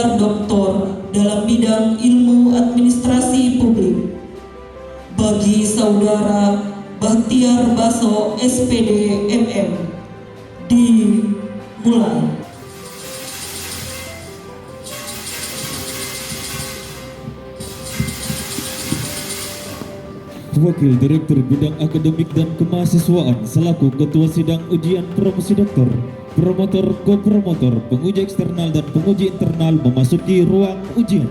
gelar doktor dalam bidang ilmu administrasi publik. Bagi Saudara Bahtiar Baso SPD MM, dimulai. Wakil Direktur Bidang Akademik dan Kemahasiswaan selaku Ketua Sidang Ujian Promosi Doktor, Promotor, Kopromotor, Penguji Eksternal dan Penguji Internal memasuki ruang ujian.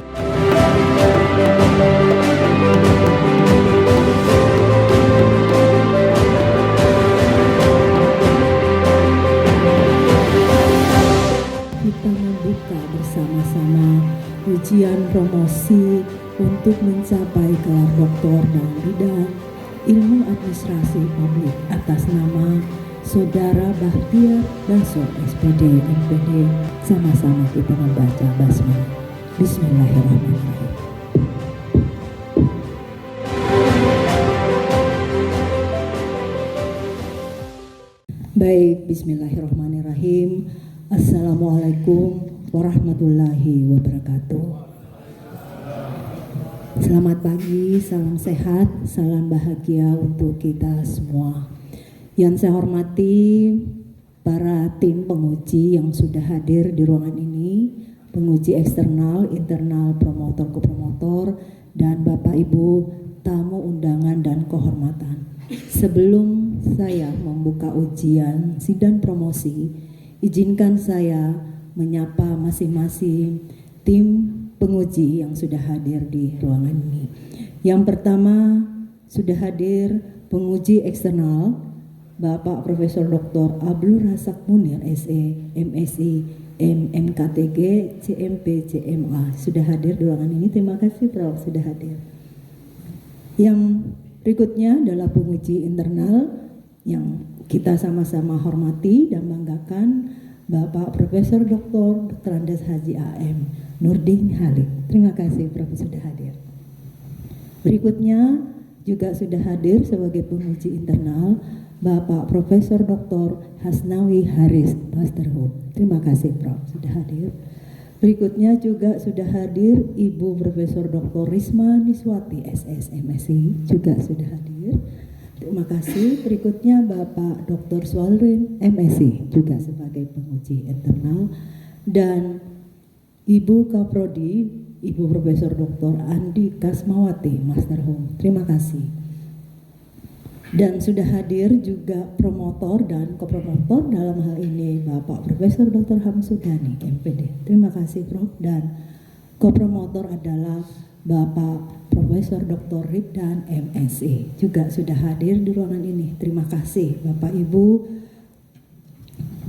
Kita membuka bersama-sama ujian promosi untuk mencapai gelar doktor dalam bidang ilmu administrasi publik atas nama Saudara Bahtiar Baso SPD MPD. Sama-sama kita membaca basmalah. Bismillahirrahmanirrahim. Baik, bismillahirrahmanirrahim. Assalamualaikum warahmatullahi wabarakatuh. Selamat pagi, salam sehat, salam bahagia untuk kita semua. Yang saya hormati para tim penguji yang sudah hadir di ruangan ini, penguji eksternal, internal, promotor, kopromotor, dan Bapak Ibu tamu undangan dan kehormatan. Sebelum saya membuka ujian sidang promosi, izinkan saya menyapa masing-masing tim penguji yang sudah hadir di ruangan ini. Yang pertama sudah hadir penguji eksternal Bapak Profesor Dr. Abdul Razak Munir SE, MSI, MKTG, CMP, CMA sudah hadir di ruangan ini. Terima kasih Prof sudah hadir. Yang berikutnya adalah penguji internal yang kita sama-sama hormati dan banggakan, Bapak Profesor Dr. Andes Haji AM Nurdin Halid. Terima kasih Prof sudah hadir. Berikutnya juga sudah hadir sebagai penguji internal Bapak Profesor Dr. Hasnawi Haris Masterhub. Terima kasih Prof sudah hadir. Berikutnya juga sudah hadir Ibu Profesor Dr. Risma Niswati SS MSI juga sudah hadir. Terima kasih. Berikutnya Bapak Dr. Swalrin MSI juga sebagai penguji internal, dan Ibu Kaprodi, Ibu Profesor Dr. Andi Kasmawati Masterhome. Terima kasih. Dan sudah hadir juga promotor dan kopromotor, dalam hal ini Bapak Profesor Dr. Hamsudani MPD. Terima kasih Prof. Dan kopromotor adalah Bapak Profesor Dr. Riddan MSI juga sudah hadir di ruangan ini. Terima kasih Bapak Ibu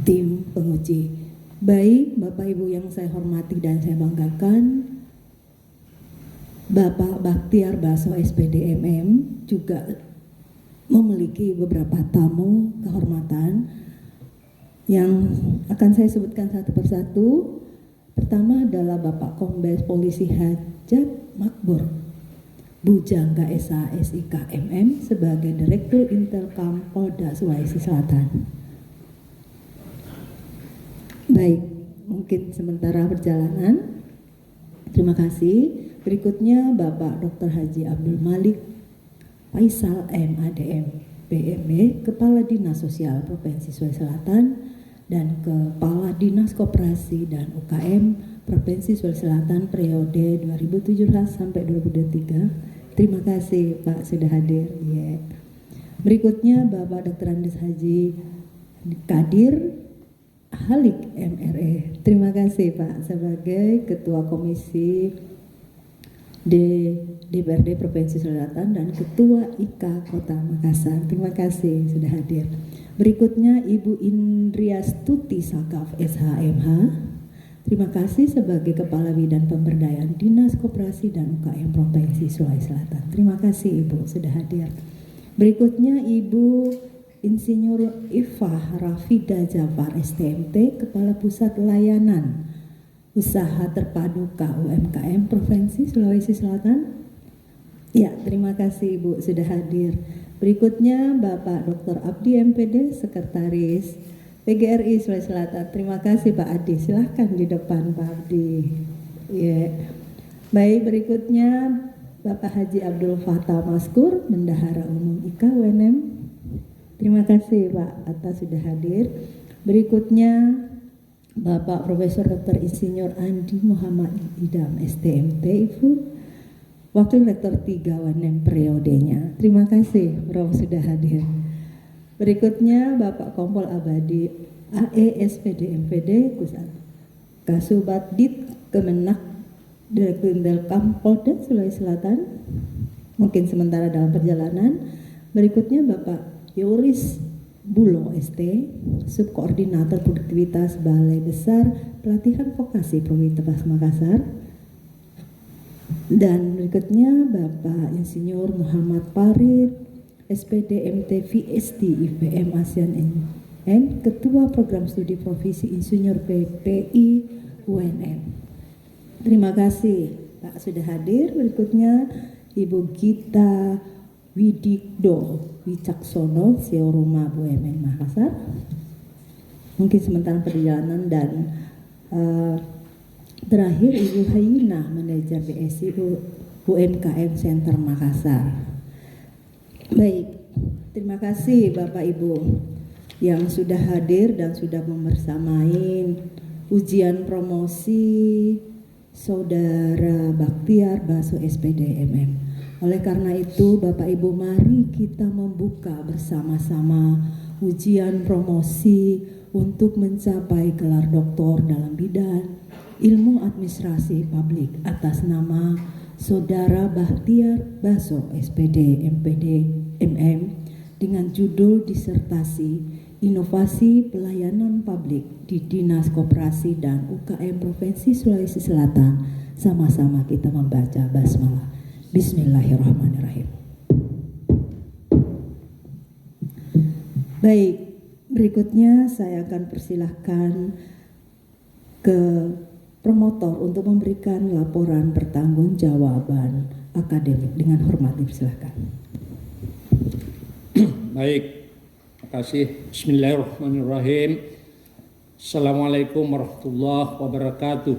tim penguji. Baik Bapak Ibu yang saya hormati dan saya banggakan, Bapak Bahtiar Baso SPD MM juga memiliki beberapa tamu kehormatan yang akan saya sebutkan satu persatu. Pertama adalah Bapak Kombes Polisi Hajat Makbur Bujangga SA SIK MM sebagai Direktur Intelkam Polda Sulawesi Selatan. Baik, mungkin sementara perjalanan. Terima kasih. Berikutnya Bapak Dr. Haji Abdul Malik Faisal MADM PMB, Kepala Dinas Sosial Provinsi Sulawesi Selatan dan Kepala Dinas Koperasi dan UKM Provinsi Sulawesi Selatan periode 2017 sampai 2023. Terima kasih Pak sudah hadir. Yeah. Berikutnya Bapak Dr. Andes Haji Kadir Halik MRE. Terima kasih Pak sebagai Ketua Komisi DPRD Provinsi Sulawesi Selatan dan Ketua IKA Kota Makassar. Terima kasih sudah hadir. Berikutnya Ibu Indriastuti Sakaf SHMH. Terima kasih sebagai Kepala Bidang Pemberdayaan Dinas Koperasi dan UKM Provinsi Sulawesi Selatan. Terima kasih Ibu sudah hadir. Berikutnya Ibu Insinyur Ifah Rafida Jafar STMT, Kepala Pusat Layanan Usaha Terpadu KUMKM Provinsi Sulawesi Selatan. Ya, terima kasih Ibu sudah hadir. Berikutnya Bapak Dr. Abdi MPD, Sekretaris PGRI Sulawesi Selatan. Terima kasih Pak Adi. Silahkan di depan Pak Abdi. Ya. Baik, berikutnya Bapak Haji Abdul Fattah Maskur, Bendahara Umum IKA UNM. Terima kasih Pak atas sudah hadir. Berikutnya Bapak Profesor Dr. Insinyur Andi Muhammad Idam STMT, Ibu, Wakil Rektor 3 UNM periodenya. Terima kasih Prof sudah hadir. Berikutnya Bapak Kompol Abadi AE SPD MPD Kasubat Dit Kemenak Direktur Intelkam Polda Sulawesi Selatan, mungkin sementara dalam perjalanan. Berikutnya Bapak Yoris Bulo ST, Subkoordinator Produktivitas Balai Besar Pelatihan Vokasi Provinsi Makassar. Dan berikutnya Bapak Insinyur Muhammad Farid, SPD MT VSD IPM ASEAN NN, Ketua Program Studi Profesi Insinyur PPI UNM. Terima kasih Pak sudah hadir. Berikutnya Ibu Gita Widikdo Wicaksono, CEO Rumah BUMN Makassar. Mungkin sementara perjalanan. Dan terakhir Ibu Hayina, Manajer BSI UMKM Center Makassar. Baik, terima kasih Bapak Ibu yang sudah hadir dan sudah membersamai ujian promosi Saudara Baktiar Baso SPD MM. Oleh karena itu Bapak Ibu, mari kita membuka bersama-sama ujian promosi untuk mencapai gelar doktor dalam bidang ilmu administrasi publik atas nama Saudara Baktiar Baso SPD MPD MM dengan judul disertasi Inovasi Pelayanan Publik di Dinas Koperasi dan UKM Provinsi Sulawesi Selatan. Sama-sama kita membaca basmalah. Bismillahirrahmanirrahim. Baik, berikutnya saya akan persilahkan ke promotor untuk memberikan laporan pertanggungjawaban akademik. Dengan hormat dipersilahkan. Baik, terima kasih. Bismillahirrahmanirrahim. Assalamualaikum warahmatullahi wabarakatuh.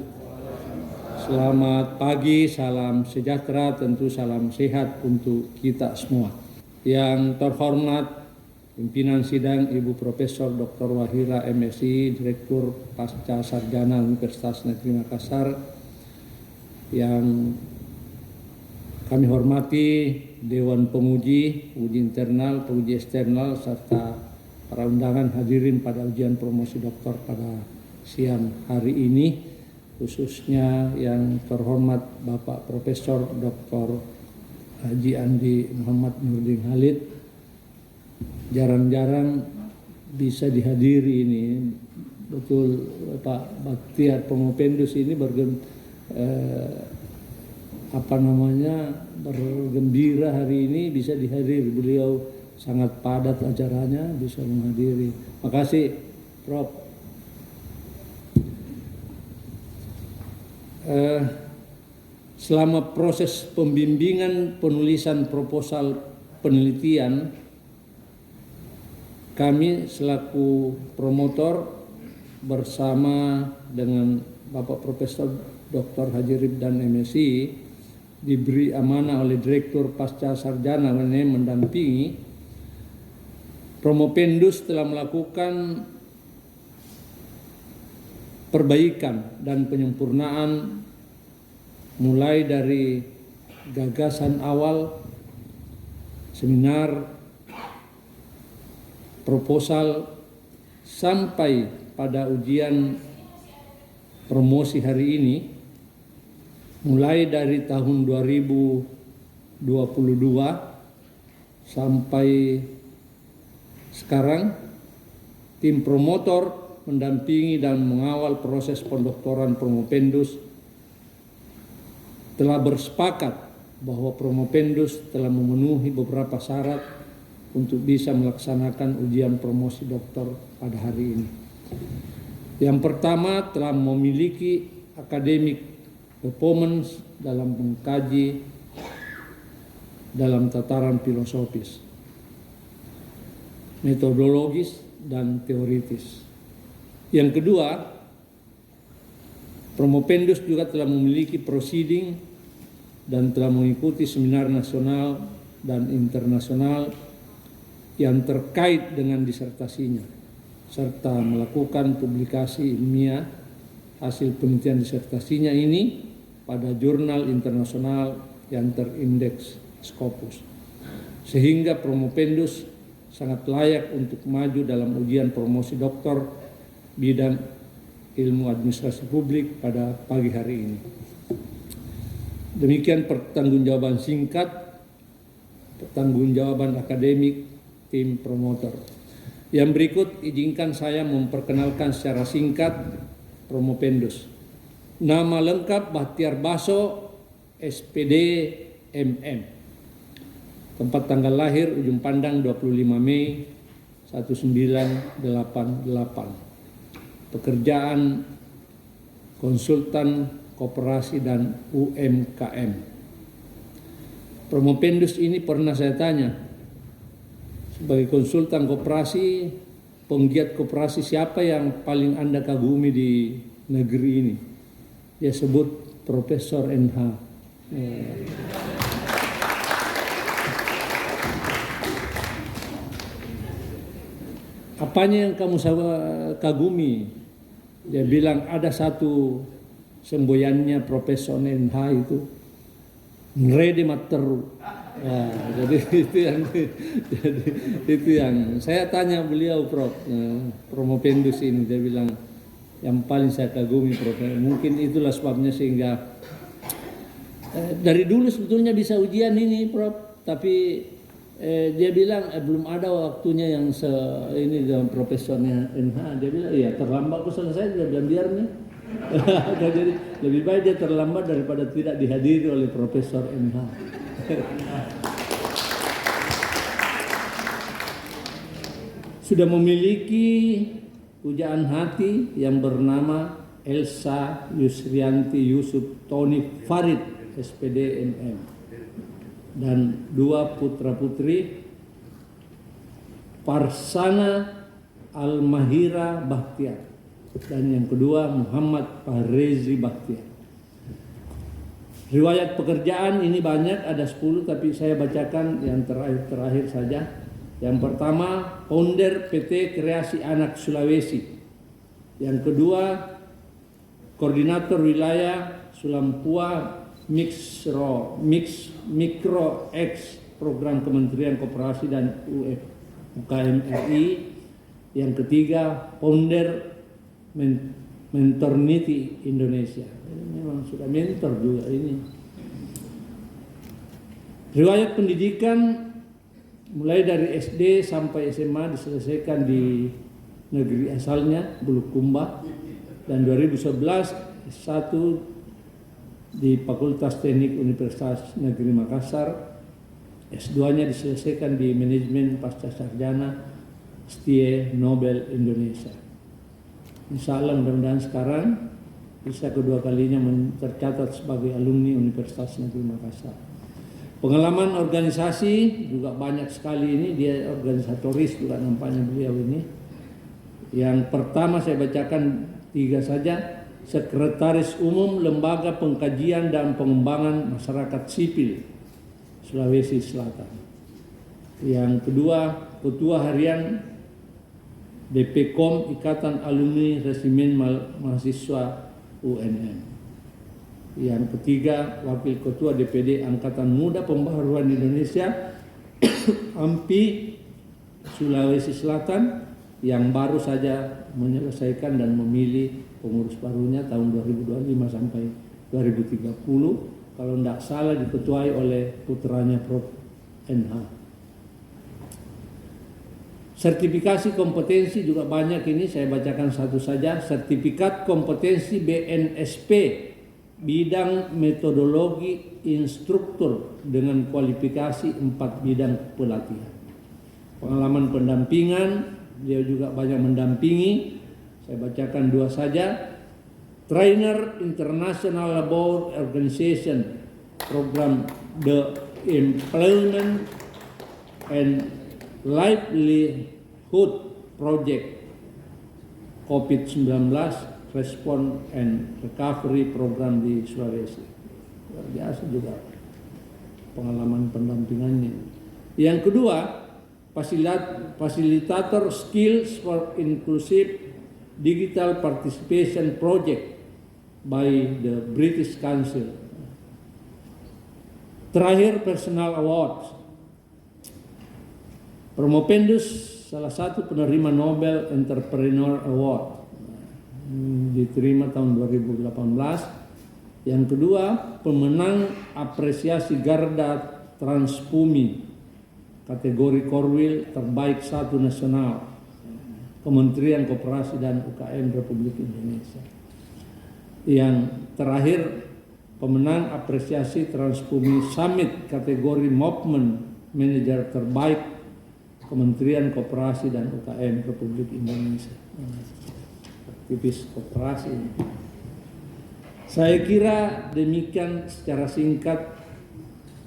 Selamat pagi, salam sejahtera, tentu salam sehat untuk kita semua. Yang terhormat pimpinan sidang Ibu Profesor Dr. Wahira MSI, Direktur Pasca Sarjana Universitas Negeri Makassar, yang kami hormati Dewan Penguji, Uji Internal, Penguji Eksternal, serta para undangan hadirin pada ujian promosi doktor pada siang hari ini, khususnya yang terhormat Bapak Profesor Dr. Haji Andi Muhammad Nurdin Halid. Jarang-jarang bisa dihadiri ini, betul Pak Baktiar Pengopendus ini bergembira hari ini bisa dihadiri. Beliau sangat padat acaranya, bisa menghadiri. Makasih Prof. Selama proses pembimbingan penulisan proposal penelitian, kami selaku promotor bersama dengan Bapak Profesor Dr. Haji Ribdan MSI diberi amanah oleh Direktur Pasca Sarjana mendampingi. Promopendus telah melakukan perbaikan dan penyempurnaan mulai dari gagasan awal, seminar, proposal, sampai pada ujian promosi hari ini, mulai dari tahun 2022 sampai sekarang, tim promotor mendampingi dan mengawal proses pendoktoran Promopendus telah bersepakat bahwa Promopendus telah memenuhi beberapa syarat untuk bisa melaksanakan ujian promosi doktor pada hari ini. Yang pertama, telah memiliki academic performance dalam mengkaji dalam tataran filosofis, metodologis, dan teoritis. Yang kedua, Promopendus juga telah memiliki proceeding dan telah mengikuti seminar nasional dan internasional yang terkait dengan disertasinya, serta melakukan publikasi ilmiah hasil penelitian disertasinya ini pada jurnal internasional yang terindeks Scopus. Sehingga Promopendus sangat layak untuk maju dalam ujian promosi doktor bidang ilmu administrasi publik pada pagi hari ini. Demikian pertanggungjawaban singkat, pertanggungjawaban akademik tim promotor. Yang berikut izinkan saya memperkenalkan secara singkat Promopendus. Nama lengkap Bahtiar Baso, SPD MM. Tempat tanggal lahir Ujung Pandang 25 Mei 1988. Pekerjaan konsultan koperasi dan UMKM. Promopendus ini pernah saya tanya, sebagai konsultan koperasi, penggiat koperasi, siapa yang paling Anda kagumi di negeri ini? Dia sebut Profesor NH. Apanya yang kamu kagumi? Dia bilang ada satu semboyannya Profesor NH itu, nrede materu. Ya, jadi itu yang saya tanya beliau, Prof. Promopendus ini, dia bilang yang paling saya kagumi, Prof. Mungkin itulah sebabnya sehingga dari dulu sebetulnya bisa ujian ini, Prof. Tapi dia bilang belum ada waktunya yang ini dengan Profesornya NH. Dia bilang iya terlambat aku selesai, dia bilang biar nih. Jadi lebih baik dia terlambat daripada tidak dihadiri oleh Profesor NH. Sudah memiliki pujaan hati yang bernama Elsa Yusrianti Yusuf Tony Farid SPD MM, dan 2 putra-putri, Farsana Al-Mahira Bahtiar dan yang kedua Muhammad Fahrezi Bahtiar. Riwayat pekerjaan ini banyak, ada 10, tapi saya bacakan yang terakhir saja. Yang pertama, founder PT Kreasi Anak Sulawesi. Yang kedua, koordinator wilayah Sulampua Mikro X program Kementerian Koperasi dan UKM RI. Yang ketiga, founder Mentornity Indonesia. Ini memang sudah mentor juga ini. Riwayat pendidikan mulai dari SD sampai SMA diselesaikan di negeri asalnya Bulukumba, dan 2011 S1 di Fakultas Teknik Universitas Negeri Makassar. S2-nya diselesaikan di Manajemen Pasca Sarjana STIE Nobel Indonesia. Insya Allah mudah-mudahan sekarang bisa kedua kalinya tercatat sebagai alumni Universitas Negeri Makassar. Pengalaman organisasi juga banyak sekali ini, dia organisatoris juga nampaknya beliau ini. Yang pertama saya bacakan 3 saja. Sekretaris Umum Lembaga Pengkajian dan Pengembangan Masyarakat Sipil Sulawesi Selatan. Yang kedua, Ketua Harian DPKOM Ikatan Alumni Resimen Mahasiswa UNM. Yang ketiga, Wakil Ketua DPD Angkatan Muda Pembaharuan Indonesia AMPI Sulawesi Selatan, yang baru saja menyelesaikan dan memilih pengurus barunya tahun 2025 sampai 2030, kalau tidak salah diketuai oleh putranya Prof. NH. Sertifikasi kompetensi juga banyak ini, saya bacakan satu saja. Sertifikat kompetensi BNSP bidang metodologi instruktur dengan kualifikasi 4 bidang pelatihan. Pengalaman pendampingan, dia juga banyak mendampingi. Saya bacakan 2 saja. Trainer International Labor Organization Program The Employment and Livelihood Project COVID-19 Response and Recovery Program di Sulawesi. Luar biasa juga pengalaman pendampingannya. Yang kedua, fasilitator Skills for Inclusive Digital Participation Project by the British Council. Terakhir, Personal Awards. Promopendus salah satu penerima Nobel Entrepreneur Award, diterima tahun 2018. Yang kedua, pemenang apresiasi Garda Transbumi kategori Korwil terbaik 1 nasional, Kementerian Koperasi dan UKM Republik Indonesia. Yang terakhir, pemenang apresiasi Transbumi Summit kategori Movement Manager terbaik, Kementerian Koperasi dan UKM Republik Indonesia. Aktivis koperasi. Saya kira demikian secara singkat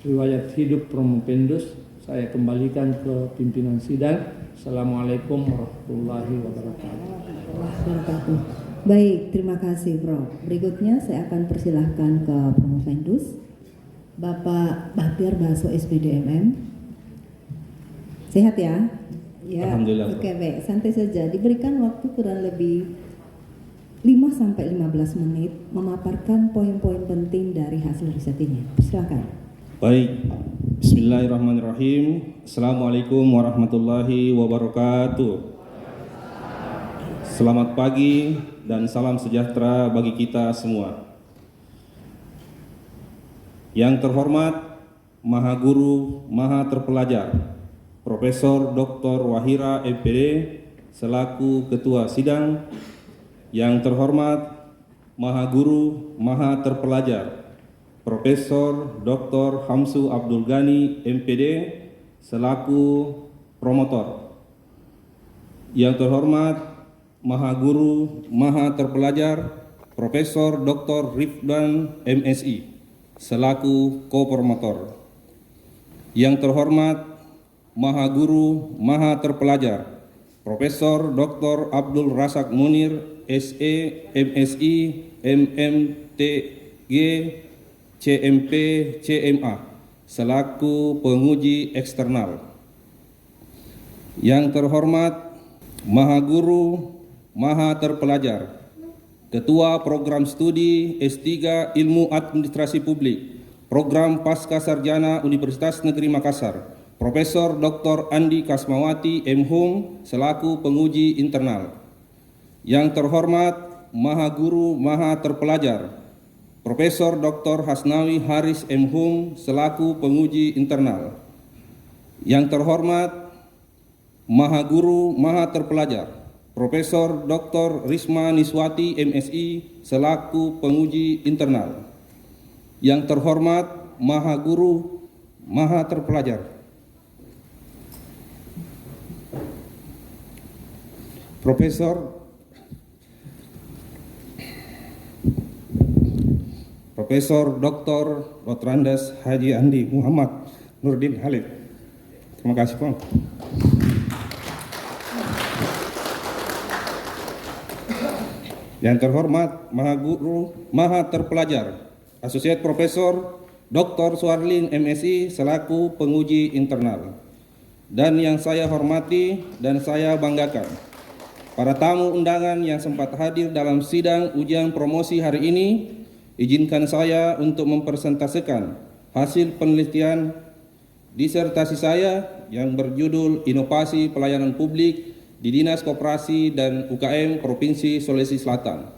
riwayat hidup Promopendus. Saya kembalikan ke pimpinan sidang. Assalamualaikum warahmatullahi wabarakatuh. Baik, terima kasih Prof. Berikutnya saya akan persilahkan ke Promopendus Bapak Bahtiar Baso SPD MM. Sehat ya? Ya. Alhamdulillah. Oke, baik. Santai saja. Diberikan waktu kurang lebih 5-15 menit memaparkan poin-poin penting dari hasil riset ini. Silakan. Baik, Bismillahirrahmanirrahim. Assalamualaikum warahmatullahi wabarakatuh. Selamat pagi dan salam sejahtera bagi kita semua. Yang terhormat Maha Guru, Maha Terpelajar, Profesor Dr. Wahira MPD selaku Ketua Sidang. Yang terhormat Maha Guru, Maha Terpelajar, Profesor Dr. Hamsu Abdul Ghani MPD selaku Promotor. Yang terhormat Maha Guru, Maha Terpelajar, Profesor Dr. Rifdan MSI selaku Co-Promotor. Yang terhormat Maha Guru, Maha Terpelajar, Profesor Dr. Abdul Razak Munir SE, MSI, MMTG, CMP, CMA selaku penguji eksternal. Yang terhormat Maha Guru, Maha Terpelajar, Ketua Program Studi S3 Ilmu Administrasi Publik, Program Pasca Sarjana Universitas Negeri Makassar, Profesor Dr. Andi Kasmawati MHum selaku penguji internal. Yang terhormat Maha Guru, Maha Terpelajar, Profesor Dr. Hasnawi Haris MHum selaku penguji internal. Yang terhormat Maha Guru, Maha Terpelajar, Profesor Dr. Risma Niswati MSI selaku penguji internal. Yang terhormat Maha Guru, Maha Terpelajar, Profesor Dr. Rotrandas Haji Andi Muhammad Nurdin Halid. Terima kasih, Pak. Yang terhormat Maha Guru, Maha Terpelajar, Asosiat Profesor Dr. Suarlin MSI selaku penguji internal. Dan yang saya hormati dan saya banggakan, para tamu undangan yang sempat hadir dalam sidang ujian promosi hari ini, izinkan saya untuk mempresentasikan hasil penelitian disertasi saya yang berjudul Inovasi Pelayanan Publik di Dinas Koperasi dan UKM Provinsi Sulawesi Selatan.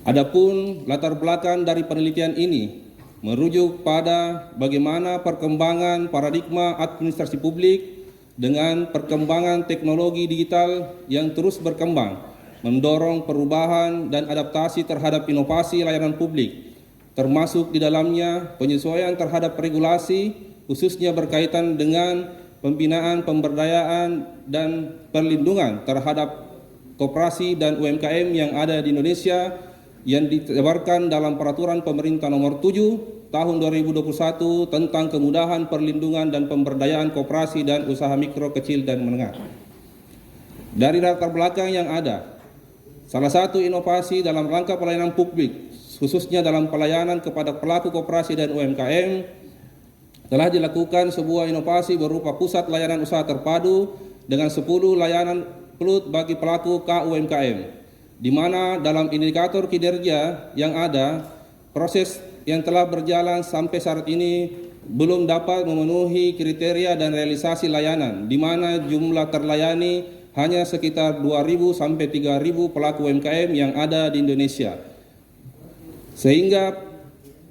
Adapun latar belakang dari penelitian ini merujuk pada bagaimana perkembangan paradigma administrasi publik dengan perkembangan teknologi digital yang terus berkembang, mendorong perubahan dan adaptasi terhadap inovasi layanan publik, termasuk di dalamnya penyesuaian terhadap regulasi, khususnya berkaitan dengan pembinaan, pemberdayaan, dan perlindungan terhadap koperasi dan UMKM yang ada di Indonesia yang ditebarkan dalam Peraturan Pemerintah Nomor 7 Tahun 2021 tentang kemudahan perlindungan dan pemberdayaan koperasi dan usaha mikro, kecil, dan menengah. Dari latar belakang yang ada, Salah satu inovasi dalam rangka pelayanan publik, khususnya dalam pelayanan kepada pelaku koperasi dan UMKM, telah dilakukan sebuah inovasi berupa pusat layanan usaha terpadu dengan 10 layanan PLUT bagi pelaku KUMKM, di mana dalam indikator kinerja yang ada, proses yang telah berjalan sampai saat ini belum dapat memenuhi kriteria dan realisasi layanan, di mana jumlah terlayani hanya sekitar 2.000 sampai 3.000 pelaku UMKM yang ada di Indonesia. Sehingga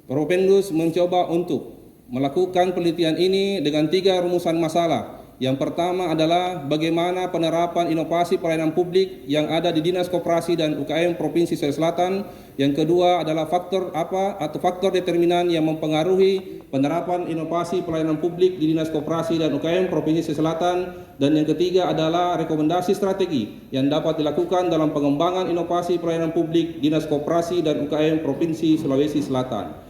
Propendus mencoba untuk melakukan penelitian ini dengan 3 rumusan masalah. Yang pertama adalah bagaimana penerapan inovasi pelayanan publik yang ada di Dinas Koperasi dan UKM Provinsi Sulawesi Selatan. Yang kedua adalah faktor apa atau faktor determinan yang mempengaruhi penerapan inovasi pelayanan publik di Dinas Koperasi dan UKM Provinsi Sulawesi Selatan. Dan yang ketiga adalah rekomendasi strategi yang dapat dilakukan dalam pengembangan inovasi pelayanan publik Dinas Koperasi dan UKM Provinsi Sulawesi Selatan.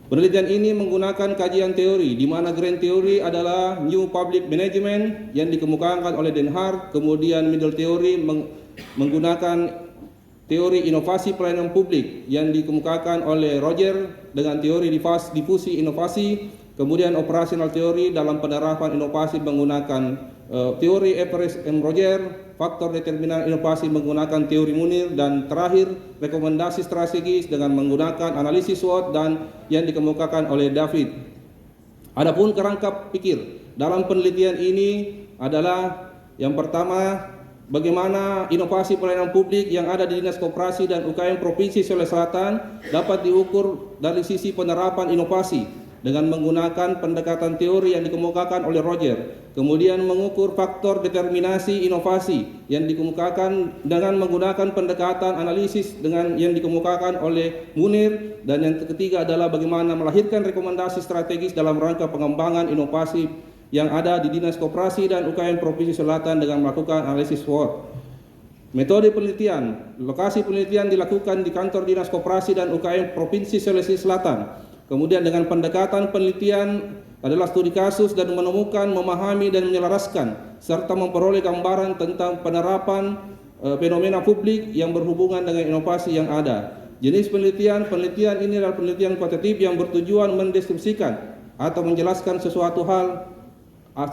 Penelitian ini menggunakan kajian teori, di mana grand teori adalah New Public Management yang dikemukakan oleh Den Haag, kemudian middle teori menggunakan teori inovasi pelayanan publik yang dikemukakan oleh Roger dengan teori difusi inovasi, kemudian operational teori dalam penerapan inovasi menggunakan teori Everest M. Roger, faktor determinan inovasi menggunakan teori Munir, dan terakhir rekomendasi strategis dengan menggunakan analisis SWOT dan yang dikemukakan oleh David. Adapun kerangka pikir dalam penelitian ini adalah yang pertama, bagaimana inovasi pelayanan publik yang ada di Dinas Koperasi dan UKM Provinsi Sulawesi Selatan dapat diukur dari sisi penerapan inovasi dengan menggunakan pendekatan teori yang dikemukakan oleh Roger, kemudian mengukur faktor determinasi inovasi yang dikemukakan dengan menggunakan pendekatan analisis dengan yang dikemukakan oleh Munir, dan yang ketiga adalah bagaimana melahirkan rekomendasi strategis dalam rangka pengembangan inovasi yang ada di Dinas Koperasi dan UKM Provinsi Selatan dengan melakukan analisis SWOT. Metode penelitian, lokasi penelitian dilakukan di kantor Dinas Koperasi dan UKM Provinsi Sulawesi Selatan. Kemudian dengan pendekatan penelitian adalah studi kasus dan menemukan, memahami dan menyelaraskan serta memperoleh gambaran tentang penerapan fenomena publik yang berhubungan dengan inovasi yang ada. Jenis penelitian ini adalah penelitian kuantitatif yang bertujuan mendeskripsikan atau menjelaskan sesuatu hal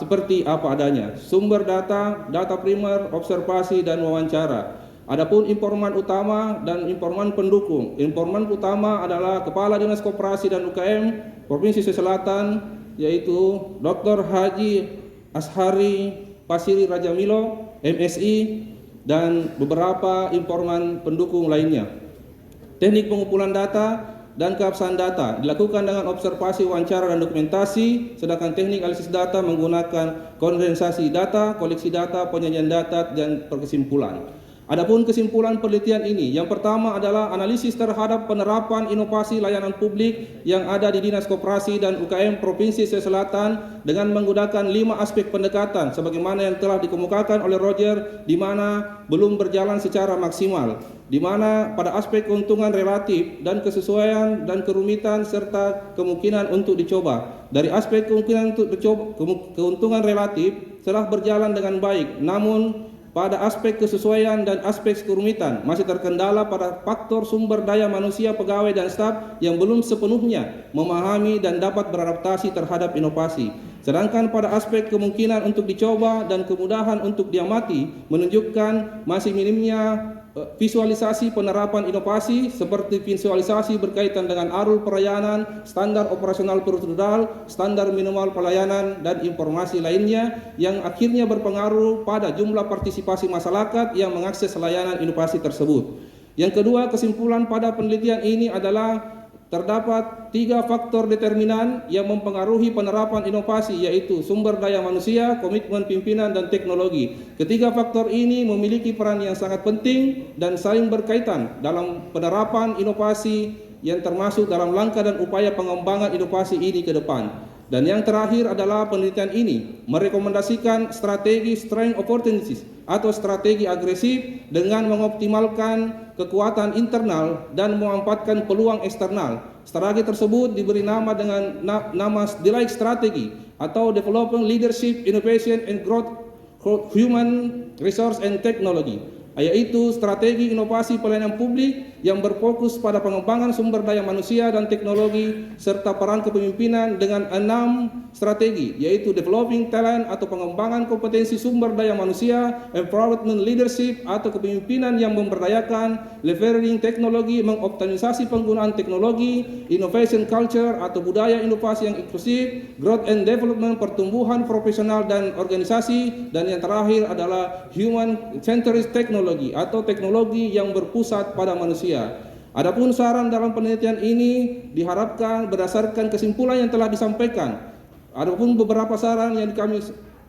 seperti apa adanya. Sumber data, data primer, observasi dan wawancara. Adapun informan utama dan informan pendukung. Informan utama adalah Kepala Dinas Koperasi dan UKM Provinsi Sulawesi Selatan, yaitu Dr. Haji Ashari Pasiri Rajamilo, MSI, dan beberapa informan pendukung lainnya. Teknik pengumpulan data dan keabsahan data dilakukan dengan observasi, wawancara, dan dokumentasi, sedangkan teknik analisis data menggunakan kondensasi data, koleksi data, penyajian data, dan perkesimpulan. Adapun kesimpulan penelitian ini, yang pertama adalah analisis terhadap penerapan inovasi layanan publik yang ada di Dinas Koperasi dan UKM Provinsi Sulawesi Selatan dengan menggunakan 5 aspek pendekatan sebagaimana yang telah dikemukakan oleh Roger, di mana belum berjalan secara maksimal, di mana pada aspek keuntungan relatif dan kesesuaian dan kerumitan serta kemungkinan untuk dicoba. Dari aspek kemungkinan untuk dicoba, keuntungan relatif telah berjalan dengan baik, namun pada aspek kesesuaian dan aspek kerumitan masih terkendala pada faktor sumber daya manusia pegawai dan staf yang belum sepenuhnya memahami dan dapat beradaptasi terhadap inovasi. Sedangkan pada aspek kemungkinan untuk dicoba dan kemudahan untuk diamati menunjukkan masih minimnya visualisasi penerapan inovasi seperti visualisasi berkaitan dengan alur pelayanan, standar operasional prosedural, standar minimal pelayanan, dan informasi lainnya yang akhirnya berpengaruh pada jumlah partisipasi masyarakat yang mengakses layanan inovasi tersebut. Yang kedua, kesimpulan pada penelitian ini adalah terdapat 3 faktor determinan yang mempengaruhi penerapan inovasi, yaitu sumber daya manusia, komitmen pimpinan, dan teknologi. Ketiga faktor ini memiliki peran yang sangat penting dan saling berkaitan dalam penerapan inovasi yang termasuk dalam langkah dan upaya pengembangan inovasi ini ke depan. Dan yang terakhir adalah penelitian ini merekomendasikan strategi strength opportunities atau strategi agresif dengan mengoptimalkan kekuatan internal dan memanfaatkan peluang eksternal. Strategi tersebut diberi nama dengan nama DELIGHT strategi atau Development Leadership, Innovation and Growth Human Resource and Technology. yaitu strategi inovasi pelayanan publik yang berfokus pada pengembangan sumber daya manusia dan teknologi serta peran kepemimpinan dengan 6 strategi, yaitu developing talent atau pengembangan kompetensi sumber daya manusia, empowerment leadership atau kepemimpinan yang memberdayakan, leveraging teknologi, mengoptimalisasi penggunaan teknologi, innovation culture atau budaya inovasi yang inklusif, growth and development, pertumbuhan profesional dan organisasi, dan yang terakhir adalah human centered technology atau teknologi yang berpusat pada manusia. Adapun saran dalam penelitian ini diharapkan berdasarkan kesimpulan yang telah disampaikan. Adapun beberapa saran yang kami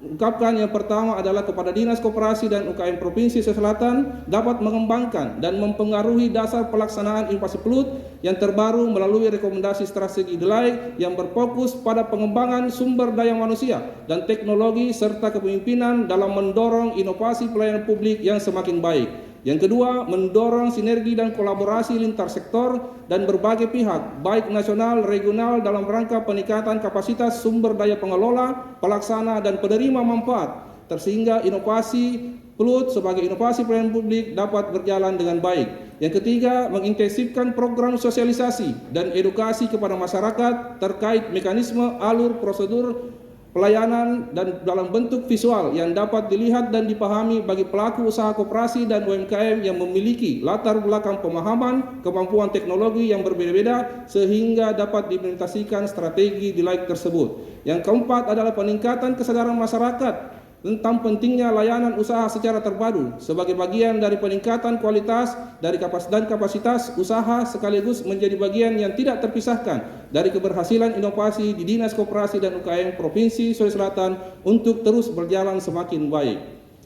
ungkapkan, yang pertama adalah kepada Dinas Koperasi dan UKM Provinsi Sulawesi Selatan dapat mengembangkan dan mempengaruhi dasar pelaksanaan inovasi pelut yang terbaru melalui rekomendasi strategi DELAI yang berfokus pada pengembangan sumber daya manusia dan teknologi serta kepemimpinan dalam mendorong inovasi pelayanan publik yang semakin baik. Yang kedua, mendorong sinergi dan kolaborasi lintas sektor dan berbagai pihak, baik nasional, regional dalam rangka peningkatan kapasitas sumber daya pengelola, pelaksana, dan penerima manfaat, sehingga inovasi pelut sebagai inovasi pelayanan publik dapat berjalan dengan baik. Yang ketiga, mengintensifkan program sosialisasi dan edukasi kepada masyarakat terkait mekanisme, alur, prosedur pelayanan dan dalam bentuk visual yang dapat dilihat dan dipahami bagi pelaku usaha koperasi dan UMKM yang memiliki latar belakang pemahaman, kemampuan teknologi yang berbeda-beda sehingga dapat diimplementasikan strategi DELAI tersebut. Yang keempat adalah peningkatan kesadaran masyarakat tentang pentingnya layanan usaha secara terpadu sebagai bagian dari peningkatan kualitas dari kapasitas usaha sekaligus menjadi bagian yang tidak terpisahkan dari keberhasilan inovasi di Dinas Koperasi dan UKM Provinsi Sulawesi Selatan untuk terus berjalan semakin baik.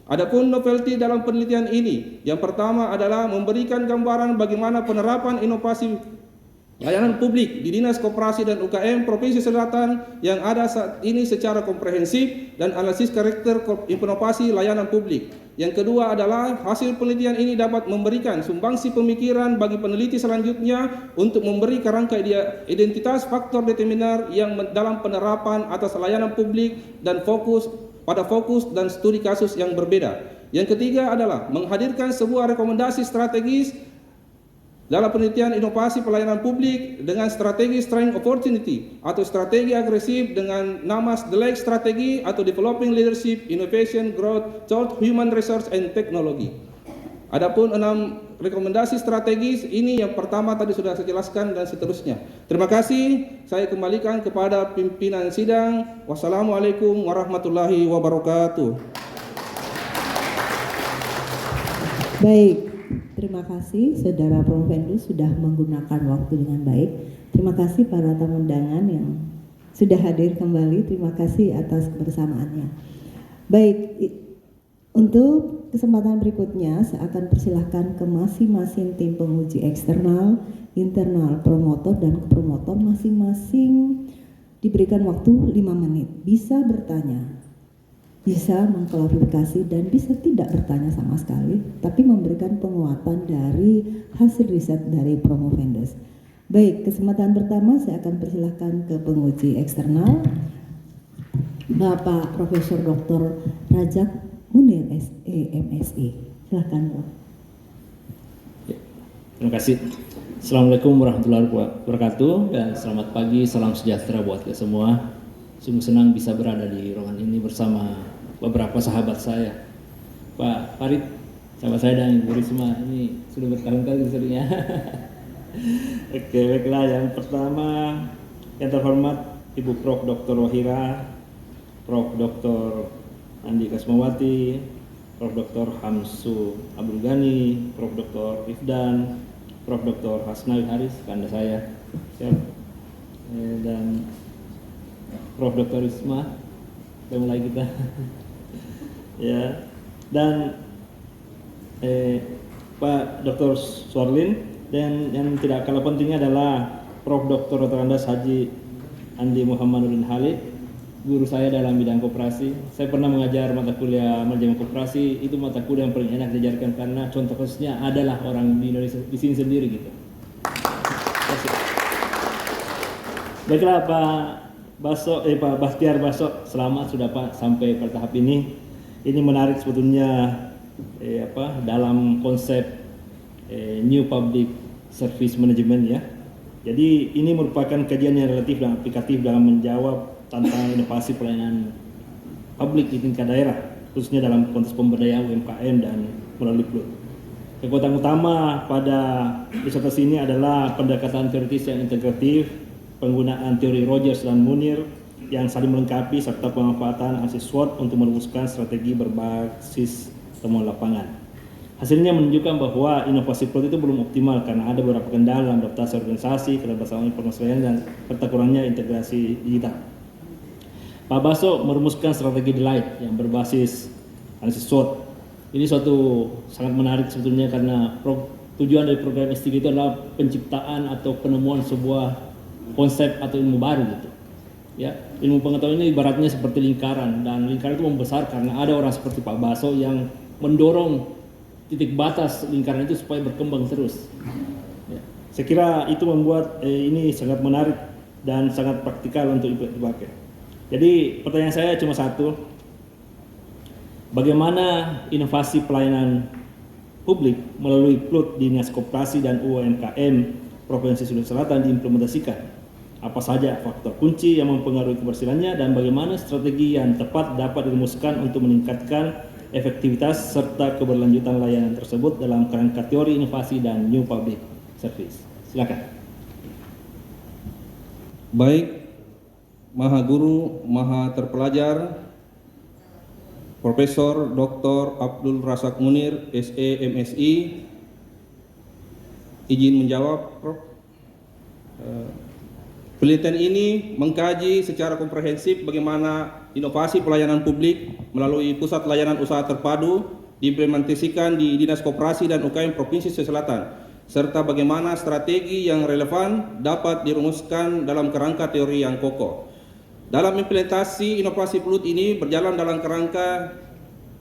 Adapun novelty dalam penelitian ini, yang pertama adalah memberikan gambaran bagaimana penerapan inovasi layanan publik di Dinas Koperasi dan UKM Provinsi Selatan yang ada saat ini secara komprehensif dan analisis karakter inovasi layanan publik. Yang kedua adalah hasil penelitian ini dapat memberikan sumbangsi pemikiran bagi peneliti selanjutnya untuk memberi kerangka identitas faktor determiner yang dalam penerapan atas layanan publik dan fokus dan studi kasus yang berbeda. Yang ketiga adalah menghadirkan sebuah rekomendasi strategis dalam penelitian inovasi pelayanan publik dengan strategi strength opportunity atau strategi agresif dengan nama DELAI strategi atau developing leadership, innovation, growth, toward human resource and technology. Adapun 6 rekomendasi strategis ini yang pertama tadi sudah saya jelaskan dan seterusnya. Terima kasih, saya kembalikan kepada pimpinan sidang. Wassalamualaikum warahmatullahi wabarakatuh. Baik, terima kasih Saudara Promovendus sudah menggunakan waktu dengan baik. Terima kasih para tamu undangan yang sudah hadir kembali. Terima kasih atas kebersamaannya. Baik, untuk kesempatan berikutnya saya akan persilahkan ke masing-masing tim penguji eksternal, internal, promotor, dan kepromotor masing-masing diberikan waktu 5 menit. Bisa bertanya, bisa mengklarifikasi, dan bisa tidak bertanya sama sekali, tapi memberikan penguatan dari hasil riset dari Promovendus. Baik, kesempatan pertama saya akan persilahkan ke penguji eksternal, Bapak Profesor Dr. Rajak Munir SE MSI. Silakan, Pak. Terima kasih. Assalamualaikum warahmatullahi wabarakatuh dan selamat pagi, salam sejahtera buat kita semua. Sungguh senang bisa berada di ruangan ini bersama beberapa sahabat saya, Pak Farid, sahabat saya, dan Ibu Risma. Ini sudah berkali-kali seringnya. Oke, baiklah. Yang pertama, yang terhormat Ibu Prof. Dr. Wahira, Prof. Dr. Andi Kasmawati, Prof. Dr. Hamsu Abdul Ghani, Prof. Dr. Ifdan, Prof. Dr. Hasnawi Haris, kanda saya, dan Prof. Dr. Risma. Kita mulai kita. Ya, dan Pak Dr. Suarlin, dan yang tidak kalah pentingnya adalah Prof. Dr. Andas Haji Andi Muhammadudin Halid, guru saya dalam bidang koperasi. Saya pernah mengajar mata kuliah manajemen koperasi. Itu mata kuliah yang paling enak diajarkan karena contoh kasusnya adalah orang di Indonesia di sini sendiri gitu. Baiklah Pak Bahtiar Baso, selamat sudah Pak sampai pada tahap ini. Ini menarik sebetulnya dalam konsep New Public Service Management ya. Jadi ini merupakan kajian yang relatif dan aplikatif dalam menjawab tantangan inovasi pelayanan publik di tingkat daerah, khususnya dalam konteks pemberdayaan UMKM dan melalui PLUT. Kekuatan utama pada disertasi ini adalah pendekatan teoritis yang integratif, penggunaan teori Rogers dan Munir yang saling melengkapi, serta pemanfaatan analisis SWOT untuk merumuskan strategi berbasis temuan lapangan. Hasilnya menunjukkan bahwa inovasi PLUT itu belum optimal karena ada beberapa kendala dalam adaptasi organisasi, keterbatasan informasi lain, dan serta kurangnya integrasi digital. Pak Baso merumuskan strategi Delight yang berbasis analisis SWOT. Ini suatu sangat menarik sebetulnya karena tujuan dari program S3 itu adalah penciptaan atau penemuan sebuah konsep atau ilmu baru gitu. Ya, ilmu pengetahuan ini ibaratnya seperti lingkaran, dan lingkaran itu membesar karena ada orang seperti Pak Baso yang mendorong titik batas lingkaran itu supaya berkembang terus. Ya, saya kira itu membuat ini sangat menarik dan sangat praktikal untuk dipakai. Jadi pertanyaan saya cuma satu, bagaimana inovasi pelayanan publik melalui PLUT di Dinas Koperasi dan UMKM Provinsi Sulawesi Selatan diimplementasikan? Apa saja faktor kunci yang mempengaruhi keberhasilannya dan bagaimana strategi yang tepat dapat dirumuskan untuk meningkatkan efektivitas serta keberlanjutan layanan tersebut dalam kerangka teori inovasi dan New Public Service? Silakan. Baik, Maha Guru, Maha Terpelajar, Profesor Dr. Abdul Razak Munir, SE MSI, izin menjawab, Prof. Penelitian ini mengkaji secara komprehensif bagaimana inovasi pelayanan publik melalui Pusat Layanan Usaha Terpadu diimplementasikan di Dinas Koperasi dan UKM Provinsi Sulawesi Selatan, serta bagaimana strategi yang relevan dapat dirumuskan dalam kerangka teori yang kokoh. Dalam implementasi inovasi PLUT ini berjalan dalam kerangka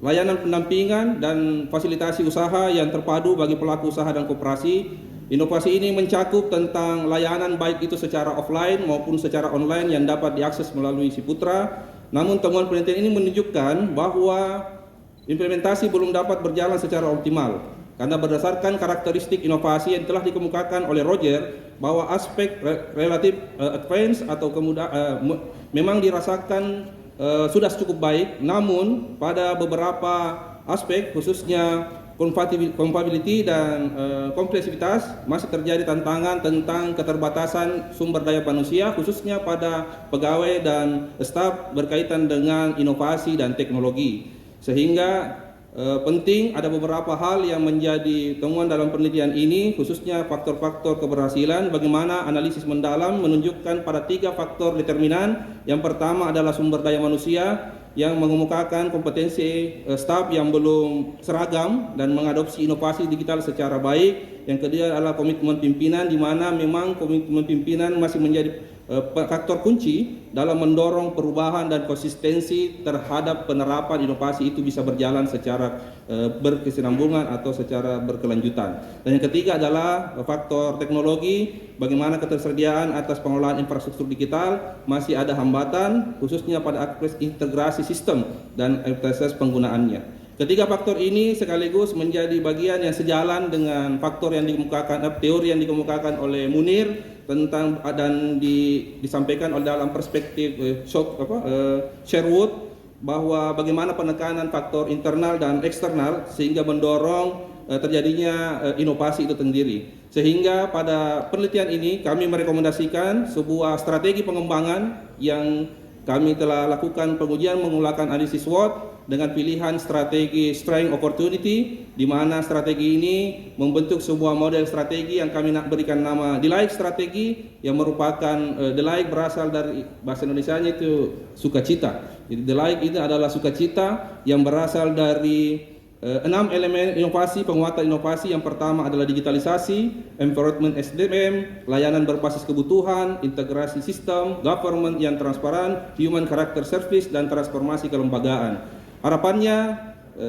layanan pendampingan dan fasilitasi usaha yang terpadu bagi pelaku usaha dan koperasi. Inovasi ini mencakup tentang layanan baik itu secara offline maupun secara online yang dapat diakses melalui Siputra. Namun temuan penelitian ini menunjukkan bahwa implementasi belum dapat berjalan secara optimal karena berdasarkan karakteristik inovasi yang telah dikemukakan oleh Roger bahwa aspek relatif advance atau memang dirasakan sudah cukup baik, namun pada beberapa aspek khususnya compatibility dan kompleksitas masih terjadi tantangan tentang keterbatasan sumber daya manusia khususnya pada pegawai dan staf berkaitan dengan inovasi dan teknologi, sehingga penting ada beberapa hal yang menjadi temuan dalam penelitian ini, khususnya faktor-faktor keberhasilan. Bagaimana analisis mendalam menunjukkan pada 3 faktor determinan. Yang pertama adalah sumber daya manusia yang mengemukakan kompetensi staf yang belum seragam dan mengadopsi inovasi digital secara baik. Yang kedua adalah komitmen pimpinan, di mana memang komitmen pimpinan masih menjadi faktor kunci dalam mendorong perubahan dan konsistensi terhadap penerapan inovasi itu bisa berjalan secara berkesinambungan atau secara berkelanjutan. Dan yang ketiga adalah faktor teknologi, bagaimana ketersediaan atas pengelolaan infrastruktur digital masih ada hambatan khususnya pada aspek integrasi sistem dan proses penggunaannya. Ketiga faktor ini sekaligus menjadi bagian yang sejalan dengan faktor yang dikemukakan, teori yang dikemukakan oleh Munir tentang dan disampaikan oleh dalam perspektif Sherwood bahwa bagaimana penekanan faktor internal dan eksternal sehingga mendorong terjadinya inovasi itu sendiri. Sehingga pada penelitian ini kami merekomendasikan sebuah strategi pengembangan yang kami telah lakukan pengujian menggunakan analisis SWOT dengan pilihan strategi Strength Opportunity, di mana strategi ini membentuk sebuah model strategi yang kami nak berikan nama Delight strategi, yang merupakan Delight berasal dari bahasa Indonesianya itu sukacita. Jadi Delight itu adalah sukacita yang berasal dari 6 elemen inovasi, penguatan inovasi. Yang pertama adalah digitalisasi, environment SDM, layanan berbasis kebutuhan, integrasi sistem, government yang transparan, human character service, dan transformasi kelembagaan. Harapannya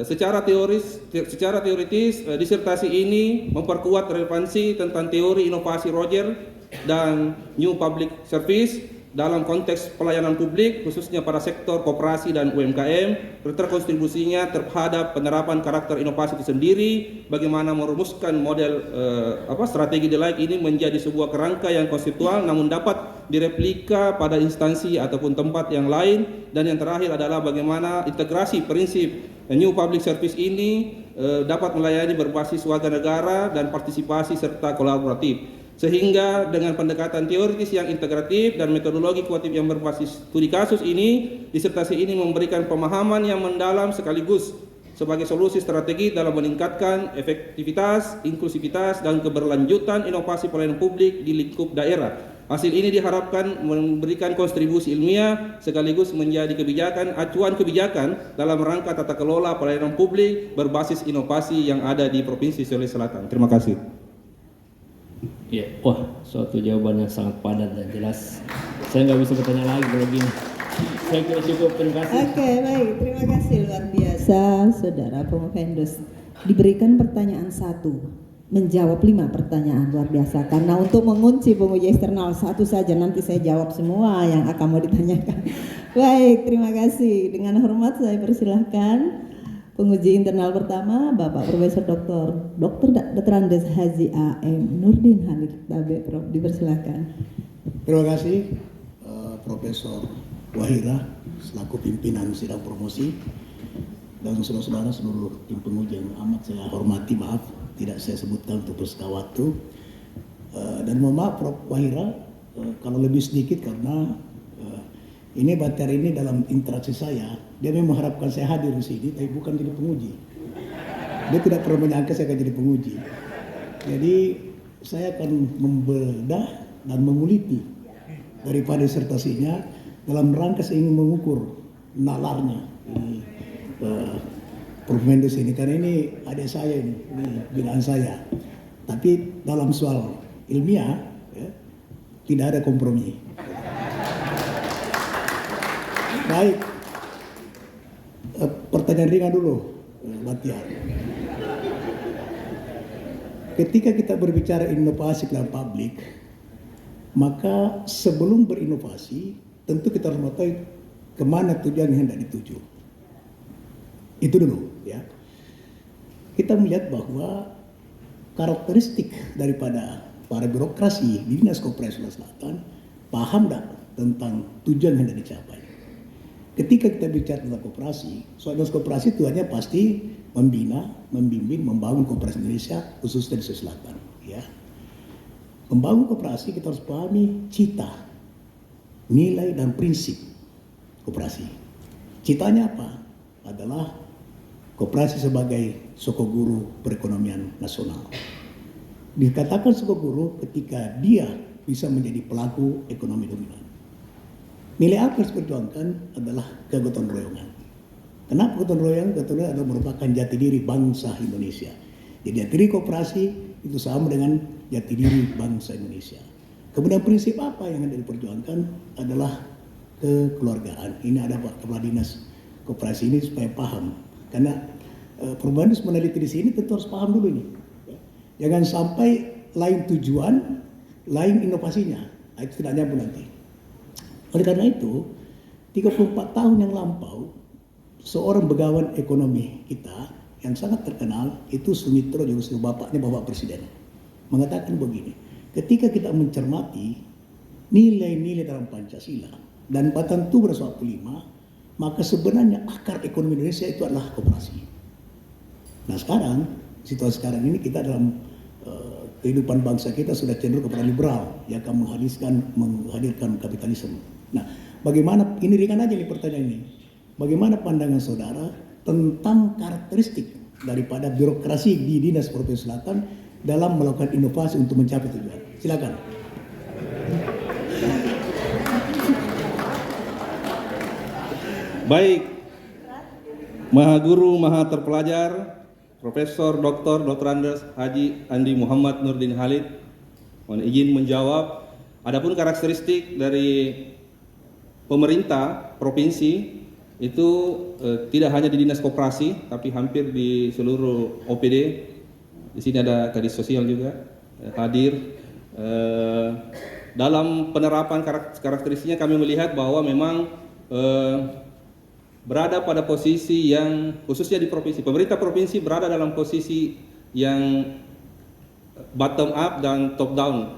secara teoritis disertasi ini memperkuat relevansi tentang teori inovasi Roger dan New Public Service dalam konteks pelayanan publik khususnya pada sektor koperasi dan UMKM, kontribusinya terhadap penerapan karakter inovasi itu sendiri, bagaimana merumuskan model strategi DLIKE ini menjadi sebuah kerangka yang konseptual namun dapat direplika pada instansi ataupun tempat yang lain, dan yang terakhir adalah bagaimana integrasi prinsip New Public Service ini dapat melayani berbasis warga negara dan partisipasi serta kolaboratif. Sehingga dengan pendekatan teoritis yang integratif dan metodologi kualitatif yang berbasis studi kasus ini, disertasi ini memberikan pemahaman yang mendalam sekaligus sebagai solusi strategi dalam meningkatkan efektivitas, inklusivitas, dan keberlanjutan inovasi pelayanan publik di lingkup daerah. Hasil ini diharapkan memberikan kontribusi ilmiah sekaligus menjadi acuan kebijakan dalam rangka tata kelola pelayanan publik berbasis inovasi yang ada di Provinsi Sulawesi Selatan. Terima kasih. Ya, wah, suatu jawaban yang sangat padat dan jelas. Saya nggak bisa bertanya lagi kalau gini. Saya kira cukup, terima kasih. Oke, baik. Terima kasih luar biasa, Saudara Promovendus. Diberikan pertanyaan 1, menjawab 5 pertanyaan, luar biasa. Karena untuk mengunci penguji eksternal 1 saja, nanti saya jawab semua yang akan mau ditanyakan. Baik, terima kasih. Dengan hormat saya persilahkan penguji internal pertama, Bapak Profesor Dr. Andes Haji A.M. Nurdin Halid, Tabe, Prof. Dipersilahkan. Terima kasih Profesor Wahira selaku pimpinan sidang promosi dan saudara-saudara seluruh tim penguji yang amat saya hormati. Maaf tidak saya sebutkan untuk bersekah waktu, dan mohon maaf Prof Wahira kalau lebih sedikit karena ini materi ini dalam interaksi saya, dia memang mengharapkan saya hadir di sini, tapi bukan jadi penguji. Dia tidak pernah menyangka saya akan jadi penguji. Jadi saya akan membedah dan menguliti daripada disertasinya dalam rangka saya ingin mengukur nalarnya ini Prof Mendus ini, karena ini adik saya ini binaan saya. Tapi dalam soal ilmiah ya, tidak ada kompromi. Baik, pertanyaan ringan dulu, Batiar. Ketika kita berbicara inovasi dalam publik, maka sebelum berinovasi, tentu kita harus mengetahui kemana tujuan yang hendak dituju. Itu dulu, ya. Kita melihat bahwa karakteristik daripada para birokrasi di Dinas Koperasi Sulawesi Selatan paham tak tentang tujuan yang hendak dicapai. Ketika kita bicara tentang koperasi, soal koperasi tujuannya pasti membina, membimbing, membangun koperasi Indonesia khususnya di Sulawesi Selatan. Ya, membangun koperasi kita harus pahami cita, nilai dan prinsip koperasi. Citanya apa? Adalah koperasi sebagai sokoguru perekonomian nasional. Dikatakan sokoguru ketika dia bisa menjadi pelaku ekonomi dominan. Nilai apa yang diperjuangkan adalah kegotong royongan. Kenapa gotong royongan? Gotong royongan adalah merupakan jati diri bangsa Indonesia. Jadi jati diri koperasi itu sama dengan jati diri bangsa Indonesia. Kemudian prinsip apa yang ada diperjuangkan adalah kekeluargaan. Ini ada Pak Kepala Dinas Koperasi ini supaya paham. Karena Prof meneliti di sini tentu harus paham dulu ini. Jangan sampai lain tujuan, lain inovasinya. Itu tidak nyambung nanti. Oleh karena itu, 34 tahun yang lampau, seorang begawan ekonomi kita yang sangat terkenal, itu Sumitro Jogosilo, bapaknya Bapak Presiden, mengatakan begini, ketika kita mencermati nilai-nilai dalam Pancasila dan Batang Tubuh 45, maka sebenarnya akar ekonomi Indonesia itu adalah koperasi. Nah sekarang, situasi sekarang ini kita dalam kehidupan bangsa kita sudah cenderung kepada liberal, yang akan menghadirkan kapitalisme. Nah, bagaimana, ini ringan aja nih pertanyaan ini. Bagaimana pandangan saudara tentang karakteristik daripada birokrasi di Dinas Provinsi Selatan dalam melakukan inovasi untuk mencapai tujuan? Silakan. Baik, Maha Guru, Maha Terpelajar, Profesor Dr. Andes Haji Andi Muhammad Nurdin Halid, mohon izin menjawab. Adapun karakteristik dari pemerintah provinsi itu tidak hanya di Dinas Koperasi, tapi hampir di seluruh OPD. Di sini ada Kadis Sosial juga hadir. dalam penerapan karakteristiknya kami melihat bahwa memang berada pada posisi yang khususnya di provinsi, pemerintah provinsi berada dalam posisi yang bottom up dan top down,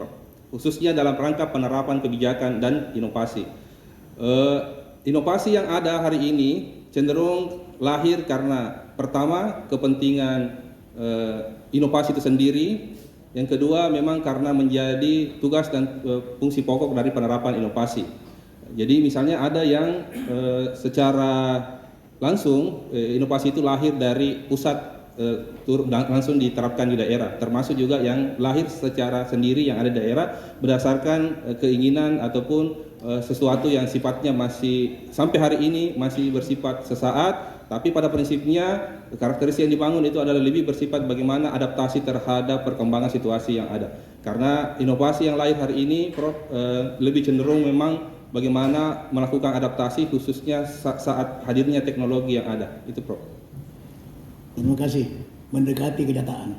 khususnya dalam rangka penerapan kebijakan dan inovasi. Inovasi yang ada hari ini cenderung lahir karena pertama kepentingan inovasi itu sendiri, yang kedua memang karena menjadi tugas dan fungsi pokok dari penerapan inovasi. Jadi misalnya ada yang secara langsung inovasi itu lahir dari pusat langsung diterapkan di daerah, termasuk juga yang lahir secara sendiri yang ada di daerah berdasarkan keinginan ataupun sesuatu yang sifatnya masih sampai hari ini masih bersifat sesaat, tapi pada prinsipnya karakteristik yang dibangun itu adalah lebih bersifat bagaimana adaptasi terhadap perkembangan situasi yang ada. Karena inovasi yang lahir hari ini, Prof, lebih cenderung memang bagaimana melakukan adaptasi khususnya saat hadirnya teknologi yang ada. Itu, Prof. Terima kasih. Mendekati kenyataan.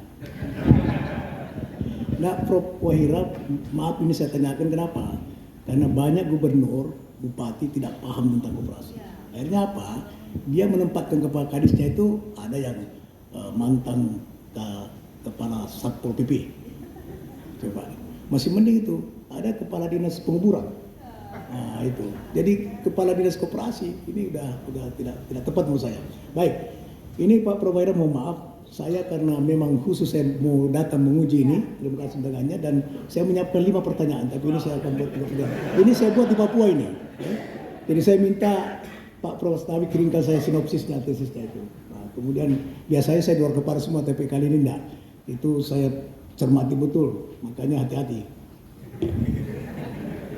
Nah, Prof. Wahira, maaf ini saya tanyakan kenapa? Karena banyak gubernur, bupati tidak paham tentang koperasi. Akhirnya apa? Dia menempatkan kepala kadisnya itu ada yang mantan kepala Satpol PP. Coba. Masih mending itu. Ada kepala dinas penguburan. Nah, itu. Jadi kepala dinas koperasi ini udah tidak tepat menurut saya. Baik. Ini Pak Provider, mohon maaf, saya karena memang khusus saya mau datang menguji ini, terima kasih undangannya, dan saya menyiapkan 5 pertanyaan, tapi ini saya akan buat ini saya buat di Papua ini. Ya. Jadi saya minta Pak Prof. Stawi kirimkan saya sinopsisnya, tesisnya itu. Nah, kemudian biasanya saya di luar kepala semua, tapi kali ini enggak. Itu saya cermati betul, makanya hati-hati.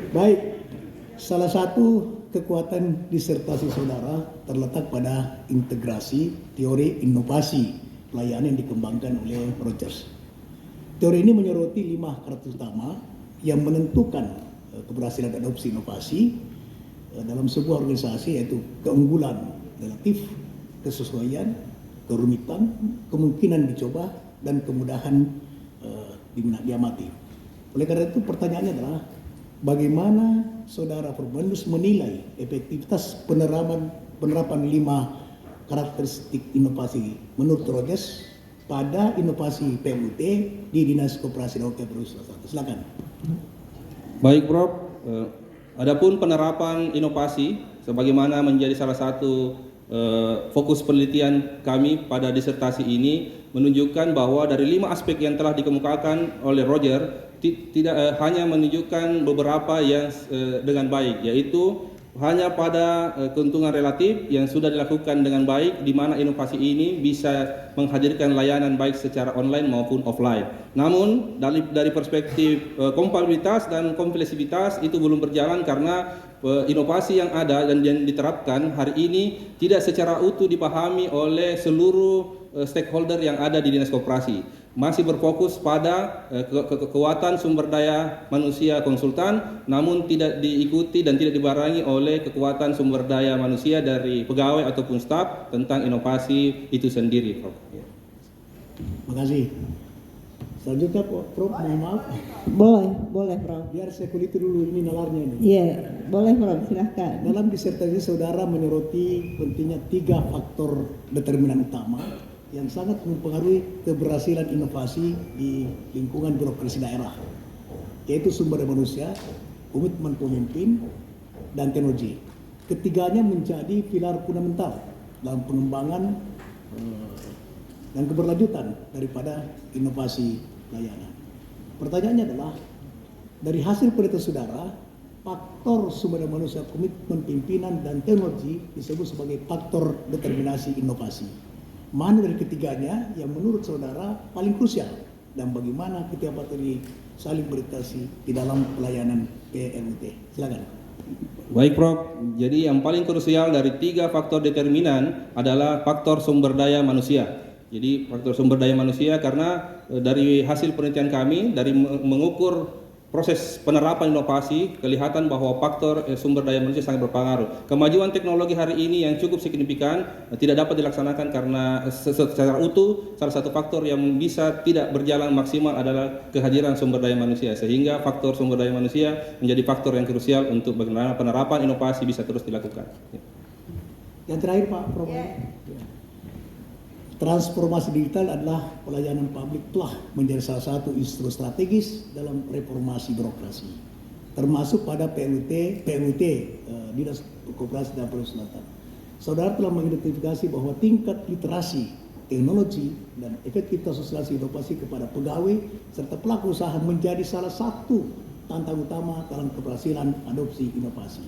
Baik, salah satu kekuatan disertasi saudara terletak pada integrasi teori inovasi pelayanan yang dikembangkan oleh Rogers. Teori ini menyoroti 5 karakter utama yang menentukan keberhasilan adopsi inovasi dalam sebuah organisasi, yaitu keunggulan relatif, kesesuaian, kerumitan, kemungkinan dicoba, dan kemudahan diamati. Oleh karena itu pertanyaannya adalah bagaimana Saudara Perbandus menilai efektivitas penerapan 5 karakteristik inovasi menurut Rogers pada inovasi PMUT di Dinas Koperasi dan UKM. Silakan. Baik, Prof. Adapun penerapan inovasi sebagaimana menjadi salah satu fokus penelitian kami pada disertasi ini menunjukkan bahwa dari 5 aspek yang telah dikemukakan oleh Roger tidak hanya menunjukkan beberapa yang dengan baik, yaitu hanya pada keuntungan relatif yang sudah dilakukan dengan baik, di mana inovasi ini bisa menghadirkan layanan baik secara online maupun offline. Namun dari perspektif kompatibilitas dan kompleksibilitas itu belum berjalan karena inovasi yang ada dan yang diterapkan hari ini tidak secara utuh dipahami oleh seluruh stakeholder yang ada di Dinas Koperasi. Masih berfokus pada kekuatan sumber daya manusia konsultan, namun tidak diikuti dan tidak dibarengi oleh kekuatan sumber daya manusia dari pegawai ataupun staf tentang inovasi itu sendiri, Prof. Terima kasih. Selanjutnya, Prof, mohon maaf. Boleh, Prof. Biar saya kuliti dulu ini nalarnya ini. Iya, boleh, Prof. Silahkan. Dalam disertasi saudara menyoroti pentingnya 3 faktor determinan utama yang sangat mempengaruhi keberhasilan inovasi di lingkungan birokrasi daerah, yaitu sumber daya manusia, komitmen pemimpin, dan teknologi. Ketiganya menjadi pilar fundamental dalam pengembangan dan keberlanjutan daripada inovasi layanan. Pertanyaannya adalah, dari hasil penelitian saudara, faktor sumber daya manusia, komitmen pimpinan, dan teknologi disebut sebagai faktor determinasi inovasi. Mana dari ketiganya yang menurut saudara paling krusial, dan bagaimana ketiga faktor ini saling berinteraksi di dalam pelayanan PMUT? Silakan. Baik, Prof. Jadi yang paling krusial dari 3 faktor determinan adalah faktor sumber daya manusia. Jadi faktor sumber daya manusia karena dari hasil penelitian kami dari mengukur proses penerapan inovasi, kelihatan bahwa faktor sumber daya manusia sangat berpengaruh. Kemajuan teknologi hari ini yang cukup signifikan tidak dapat dilaksanakan karena secara utuh salah satu faktor yang bisa tidak berjalan maksimal adalah kehadiran sumber daya manusia, sehingga faktor sumber daya manusia menjadi faktor yang krusial untuk bagaimana penerapan inovasi bisa terus dilakukan. Yang terakhir Pak Prof. Transformasi digital adalah pelayanan publik telah menjadi salah satu instrumen strategis dalam reformasi birokrasi, termasuk pada PUT Dinas Koperasi dan Perusahaan. Saudara telah mengidentifikasi bahwa tingkat literasi, teknologi, dan efektivitas sosialisasi inovasi kepada pegawai serta pelaku usaha menjadi salah satu tantangan utama dalam keberhasilan adopsi inovasi.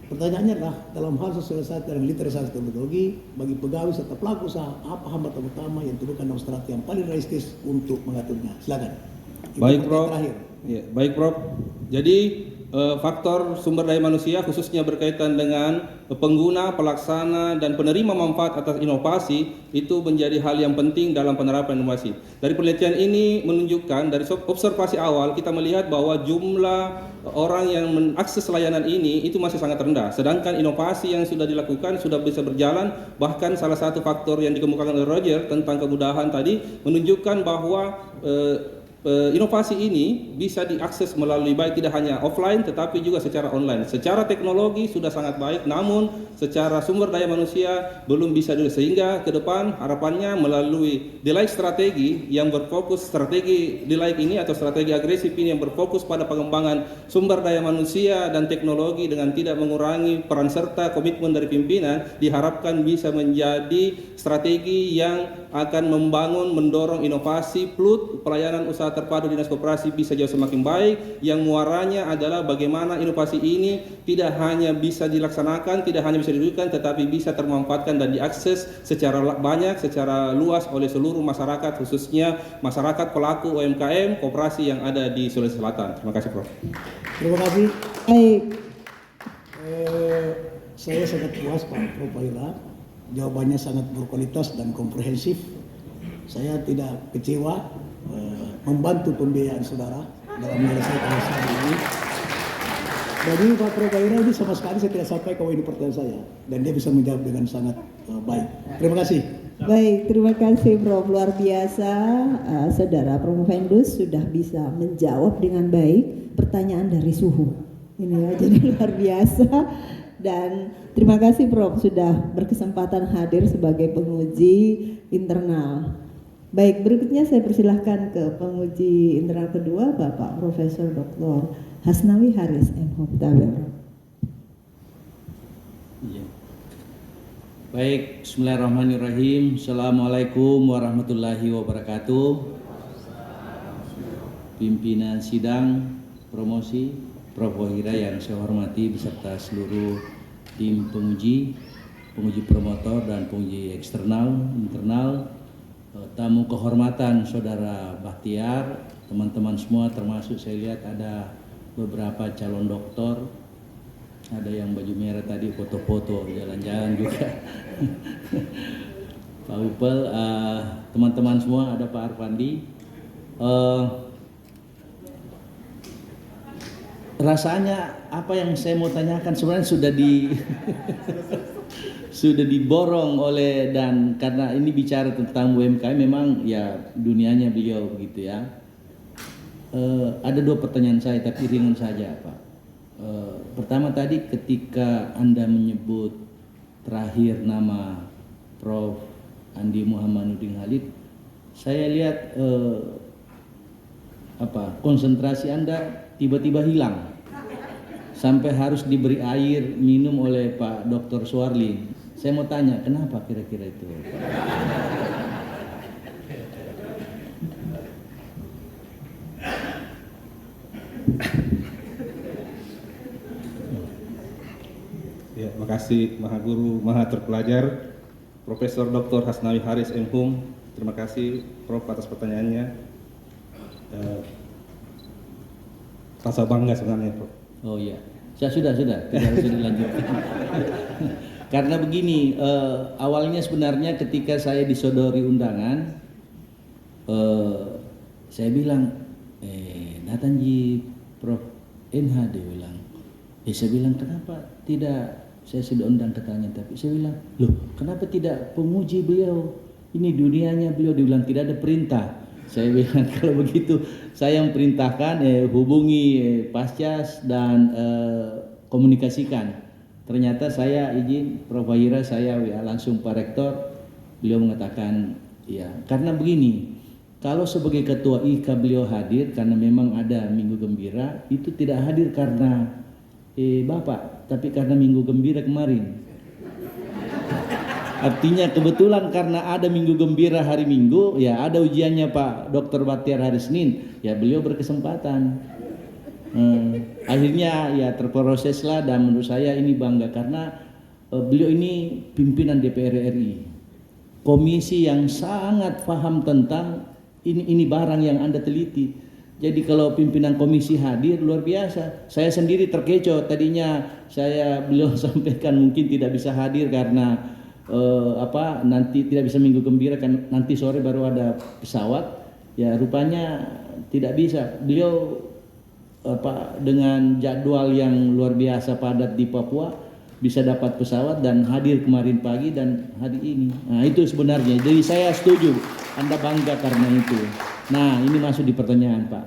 Pertanyaannya adalah dalam hal sosialisasi dan literasi teknologi bagi pegawai serta pelaku usaha, apa hambatan utama yang ditemukan dalam strategi yang paling realistis untuk mengaturnya? Silakan. Baik Prof. Ya, baik Prof. Jadi faktor sumber daya manusia khususnya berkaitan dengan pengguna, pelaksana, dan penerima manfaat atas inovasi itu menjadi hal yang penting dalam penerapan inovasi. Dari penelitian ini menunjukkan, dari observasi awal kita melihat bahwa jumlah orang yang mengakses layanan ini itu masih sangat rendah. Sedangkan inovasi yang sudah dilakukan sudah bisa berjalan, bahkan salah satu faktor yang dikemukakan oleh Roger tentang kemudahan tadi menunjukkan bahwa inovasi ini bisa diakses melalui baik tidak hanya offline tetapi juga secara online. Secara teknologi sudah sangat baik, namun secara sumber daya manusia belum bisa dulu, sehingga ke depan harapannya melalui Delight strategi yang berfokus, strategi Delight ini atau strategi agresif ini yang berfokus pada pengembangan sumber daya manusia dan teknologi dengan tidak mengurangi peran serta komitmen dari pimpinan, diharapkan bisa menjadi strategi yang akan membangun, mendorong inovasi pelayanan usaha terpadu dinas koperasi bisa jauh semakin baik, yang muaranya adalah bagaimana inovasi ini tidak hanya bisa dilaksanakan, tidak hanya bisa diwujudkan, tetapi bisa termanfaatkan dan diakses secara banyak, secara luas oleh seluruh masyarakat, khususnya masyarakat pelaku UMKM koperasi yang ada di Sulawesi Selatan. Terima kasih Prof. Terima kasih. Baik, Saya sangat puas Pak Prof. Fahira. Jawabannya sangat berkualitas dan komprehensif. Saya tidak kecewa membantu pembiayaan saudara dalam menyelesaikan masalah ini. Bagi Pak Prof. Fahira ini sama sekali saya tidak sampai ke ini pertanyaan saya, dan dia bisa menjawab dengan sangat baik. Terima kasih. baik, terima kasih Prof. Luar biasa, Saudara Promovendus sudah bisa menjawab dengan baik pertanyaan dari suhu. Ini ya, jadi luar biasa. Dan terima kasih Prof. sudah berkesempatan hadir sebagai penguji internal. Baik, berikutnya saya persilahkan ke penguji internal kedua, Bapak Profesor Dr. Hasnawi Haris M.Hum. Ya. Baik, bismillahirrahmanirrahim. Assalamualaikum warahmatullahi wabarakatuh. Pimpinan sidang promosi Prof. Fahira yang saya hormati beserta seluruh tim penguji promotor dan penguji eksternal, internal, tamu kehormatan Saudara Bahtiar, teman-teman semua, termasuk saya lihat ada beberapa calon doktor, ada yang baju merah tadi foto-foto jalan-jalan juga. Pak Upel, teman-teman semua, ada Pak Arfandi. Rasanya apa yang saya mau tanyakan sebenarnya sudah diborong oleh, dan karena ini bicara tentang UMKM memang ya dunianya beliau begitu ya. Ada dua pertanyaan saya tapi ringan saja Pak. Pertama tadi ketika Anda menyebut terakhir nama Prof. Andi Muhammadudin Halid, saya lihat konsentrasi Anda tiba-tiba hilang sampai harus diberi air minum oleh Pak Dr. Suarli. Saya mau tanya, kenapa kira-kira itu? Ya, makasih Maha Guru, Maha Terpelajar, Profesor Dr. Hasnawi Haris M.Hum. Terima kasih Prof atas pertanyaannya. Rasa bangga sebenarnya Prof. Oh iya, saya sudah tidak harus dilanjutkan. Karena begini, awalnya sebenarnya ketika saya disodori undangan, saya bilang, datang di Prof NH, dia bilang. Saya bilang kenapa tidak, saya sudah undang katanya, tapi saya bilang, loh kenapa tidak penguji beliau, ini dunianya beliau. Dia bilang tidak ada perintah. Saya bilang kalau begitu saya yang perintahkan, hubungi Pascas dan komunikasikan. Ternyata saya izin Prof Fahira, saya langsung Pak Rektor. Beliau mengatakan ya, karena begini, kalau sebagai ketua IKA beliau hadir karena memang ada Minggu Gembira, itu tidak hadir karena Bapak, tapi karena Minggu Gembira kemarin. Artinya kebetulan karena ada Minggu Gembira hari Minggu, ya ada ujiannya Pak Dr. Bahtiar hari Senin, ya beliau berkesempatan. Akhirnya ya terproseslah, dan menurut saya ini bangga karena beliau ini pimpinan DPR RI, komisi yang sangat paham tentang ini barang yang Anda teliti. Jadi kalau pimpinan komisi hadir luar biasa. Saya sendiri terkecoh, tadinya beliau sampaikan mungkin tidak bisa hadir karena nanti tidak bisa Minggu Gembira kan nanti sore baru ada pesawat. Ya rupanya tidak bisa. Beliau dengan jadwal yang luar biasa padat di Papua bisa dapat pesawat dan hadir kemarin pagi dan hari ini. Nah itu sebenarnya, jadi saya setuju, Anda bangga karena itu. Nah ini masuk di pertanyaan Pak.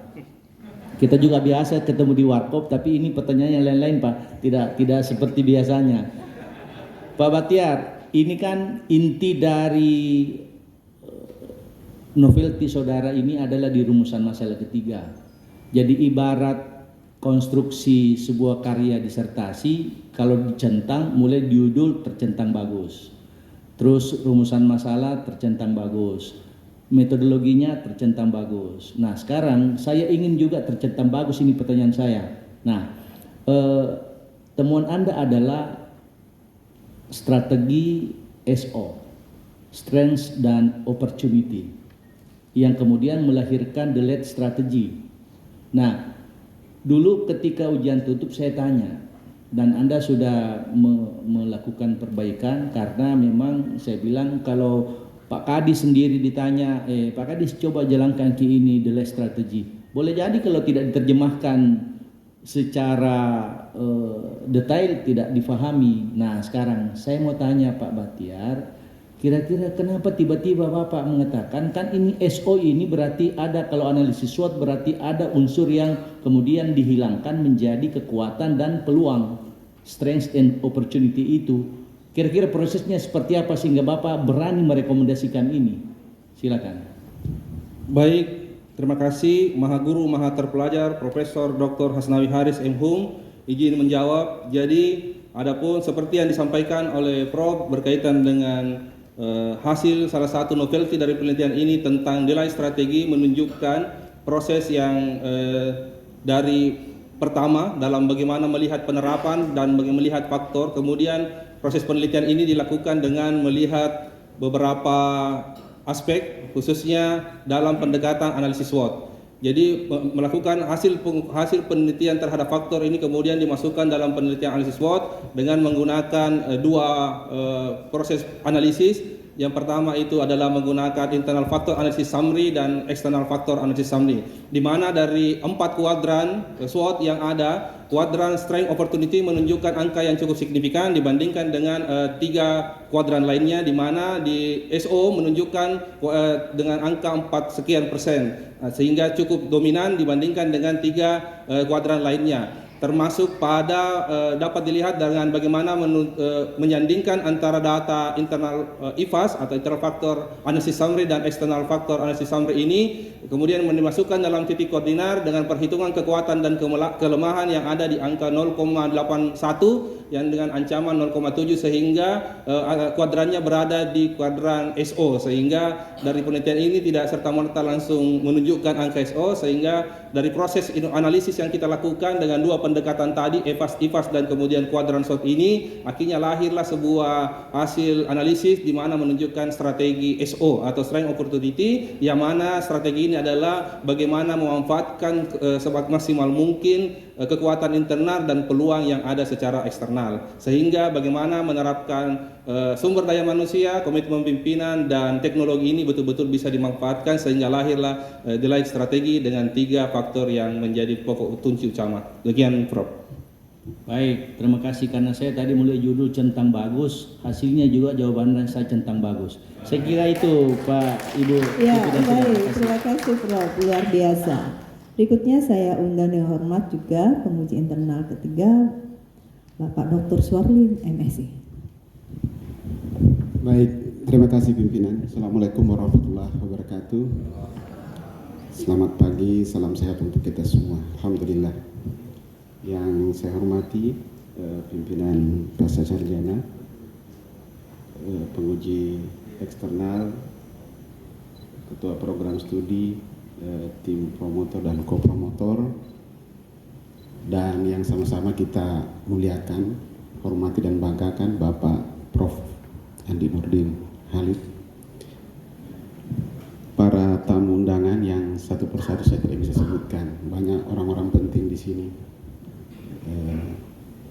Kita juga biasa ketemu di warkop, tapi ini pertanyaan yang lain-lain Pak, tidak seperti biasanya. Pak Bahtiar, ini kan inti dari novelty saudara ini adalah di rumusan masalah ketiga. Jadi ibarat konstruksi sebuah karya disertasi, kalau dicentang mulai judul tercentang bagus, terus rumusan masalah tercentang bagus, metodologinya tercentang bagus. Nah sekarang saya ingin juga tercentang bagus, ini pertanyaan saya. Nah temuan Anda adalah strategi SO, strength dan opportunity, yang kemudian melahirkan the lead strategy. Nah, dulu ketika ujian tutup saya tanya, dan Anda sudah melakukan perbaikan karena memang saya bilang kalau Pak Kadis sendiri ditanya, Pak Kadis coba jalankan ini the lead strategy. Boleh jadi kalau tidak diterjemahkan secara detail tidak difahami. Nah, sekarang saya mau tanya Pak Bahtiar, kira-kira kenapa tiba-tiba Bapak mengatakan kan ini SO ini berarti ada, kalau analisis SWOT berarti ada unsur yang kemudian dihilangkan menjadi kekuatan dan peluang, strength and opportunity itu. Kira-kira prosesnya seperti apa sehingga Bapak berani merekomendasikan ini? Silakan. Baik, terima kasih Maha Guru Maha Terpelajar Profesor Dr. Hasnawi Haris M.Hum izin menjawab. Jadi adapun seperti yang disampaikan oleh Prof berkaitan dengan hasil salah satu novelty dari penelitian ini tentang nilai strategi menunjukkan proses yang dari pertama dalam bagaimana melihat penerapan dan bagaimana melihat faktor, kemudian proses penelitian ini dilakukan dengan melihat beberapa aspek khususnya dalam pendekatan analisis SWOT. Jadi melakukan hasil penelitian terhadap faktor ini kemudian dimasukkan dalam penelitian analisis SWOT dengan menggunakan dua proses analisis. Yang pertama itu adalah menggunakan internal factor analysis summary dan external factor analysis summary, di mana dari 4 kuadran SWOT yang ada, kuadran strength opportunity menunjukkan angka yang cukup signifikan dibandingkan dengan 3 kuadran lainnya, di mana di SO menunjukkan dengan angka 4 sekian persen, sehingga cukup dominan dibandingkan dengan 3 kuadran lainnya. Termasuk pada dapat dilihat dengan bagaimana menyandingkan antara data internal IFAS atau internal factor analysis summary dan external factor analysis summary ini, kemudian dimasukkan dalam titik koordinat dengan perhitungan kekuatan dan kelemahan yang ada di angka 0,81 yang dengan ancaman 0,7, sehingga kuadrannya berada di kuadran SO, sehingga dari penelitian ini tidak serta-merta langsung menunjukkan angka SO, sehingga dari proses analisis yang kita lakukan dengan dua pendekatan tadi, IFAS dan kemudian kuadran SWOT ini, akhirnya lahirlah sebuah hasil analisis di mana menunjukkan strategi SO atau strength opportunity, yang mana strategi ini adalah bagaimana memanfaatkan semaksimal mungkin kekuatan internal dan peluang yang ada secara eksternal, sehingga bagaimana menerapkan sumber daya manusia, komitmen pimpinan dan teknologi ini betul-betul bisa dimanfaatkan sehingga lahirlah Deloitte strategi dengan 3 faktor yang menjadi pokok kunci utama. Demikian Prof. Baik, terima kasih karena saya tadi mulai judul centang bagus, hasilnya juga jawaban saya centang bagus. Saya kira itu Pak Ibu. Ya, Ibu dan Saudara. baik. Terima kasih Prof. Luar biasa. Berikutnya saya undang dengan hormat juga penguji internal ketiga Bapak Dr. Suarlin, MSI. Baik, terima kasih pimpinan. Assalamualaikum warahmatullahi wabarakatuh. Selamat pagi, salam sehat untuk kita semua. Alhamdulillah. Yang saya hormati pimpinan Pasca Sarjana, penguji eksternal, ketua program studi, tim promotor dan kopromotor, dan yang sama-sama kita muliakan, hormati dan banggakan Bapak Prof. Andi Nurdin Halid, para tamu undangan yang satu persatu saya tidak bisa sebutkan, banyak orang-orang penting di sini.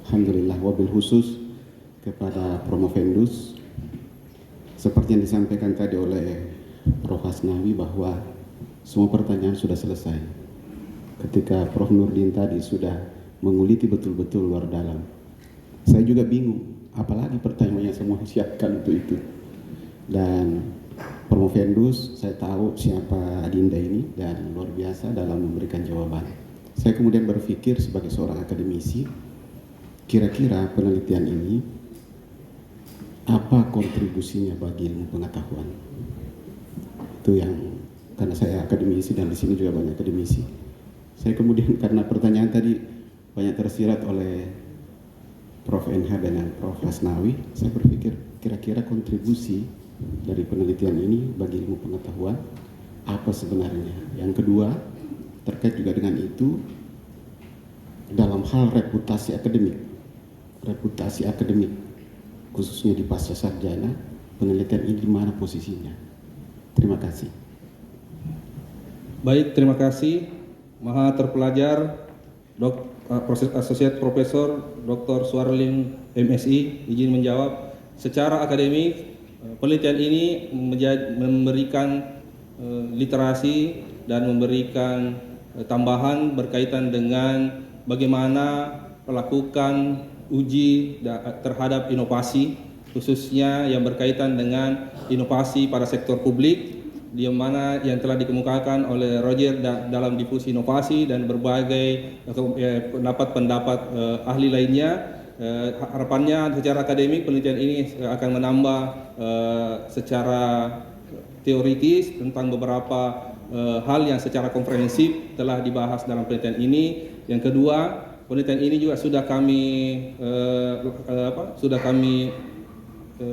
Alhamdulillah, wabil khusus kepada Promovendus, seperti yang disampaikan tadi oleh Prof. Hasnawi bahwa semua pertanyaan sudah selesai. Ketika Prof. Nurdin tadi sudah menguliti betul-betul luar dalam, saya juga bingung, apalagi pertanyaannya semua disiapkan untuk itu. Dan Promovendus, saya tahu siapa Adinda ini dan luar biasa dalam memberikan jawaban. Saya kemudian berpikir sebagai seorang akademisi, kira-kira penelitian ini apa kontribusinya bagi ilmu pengetahuan? Itu yang, karena saya akademisi dan di sini juga banyak akademisi. Saya kemudian karena pertanyaan tadi banyak tersirat oleh Prof. NH dan Prof. Hasnawi, saya berpikir kira-kira kontribusi dari penelitian ini bagi ilmu pengetahuan apa sebenarnya? Yang kedua, terkait juga dengan itu, dalam hal reputasi akademik, khususnya di pasca sarjana, penelitian ini di mana posisinya? Terima kasih. Baik, terima kasih. Maha terpelajar, Asosiat Profesor Dr. Suarlin MSI, izin menjawab. Secara akademik, penelitian ini memberikan literasi dan memberikan tambahan berkaitan dengan bagaimana melakukan uji terhadap inovasi, khususnya yang berkaitan dengan inovasi pada sektor publik, di mana yang telah dikemukakan oleh Roger dalam difusi inovasi dan berbagai pendapat-pendapat ahli lainnya. Harapannya secara akademik penelitian ini akan menambah secara teoritis tentang beberapa hal yang secara komprehensif telah dibahas dalam penelitian ini. Yang kedua, penelitian ini juga sudah kami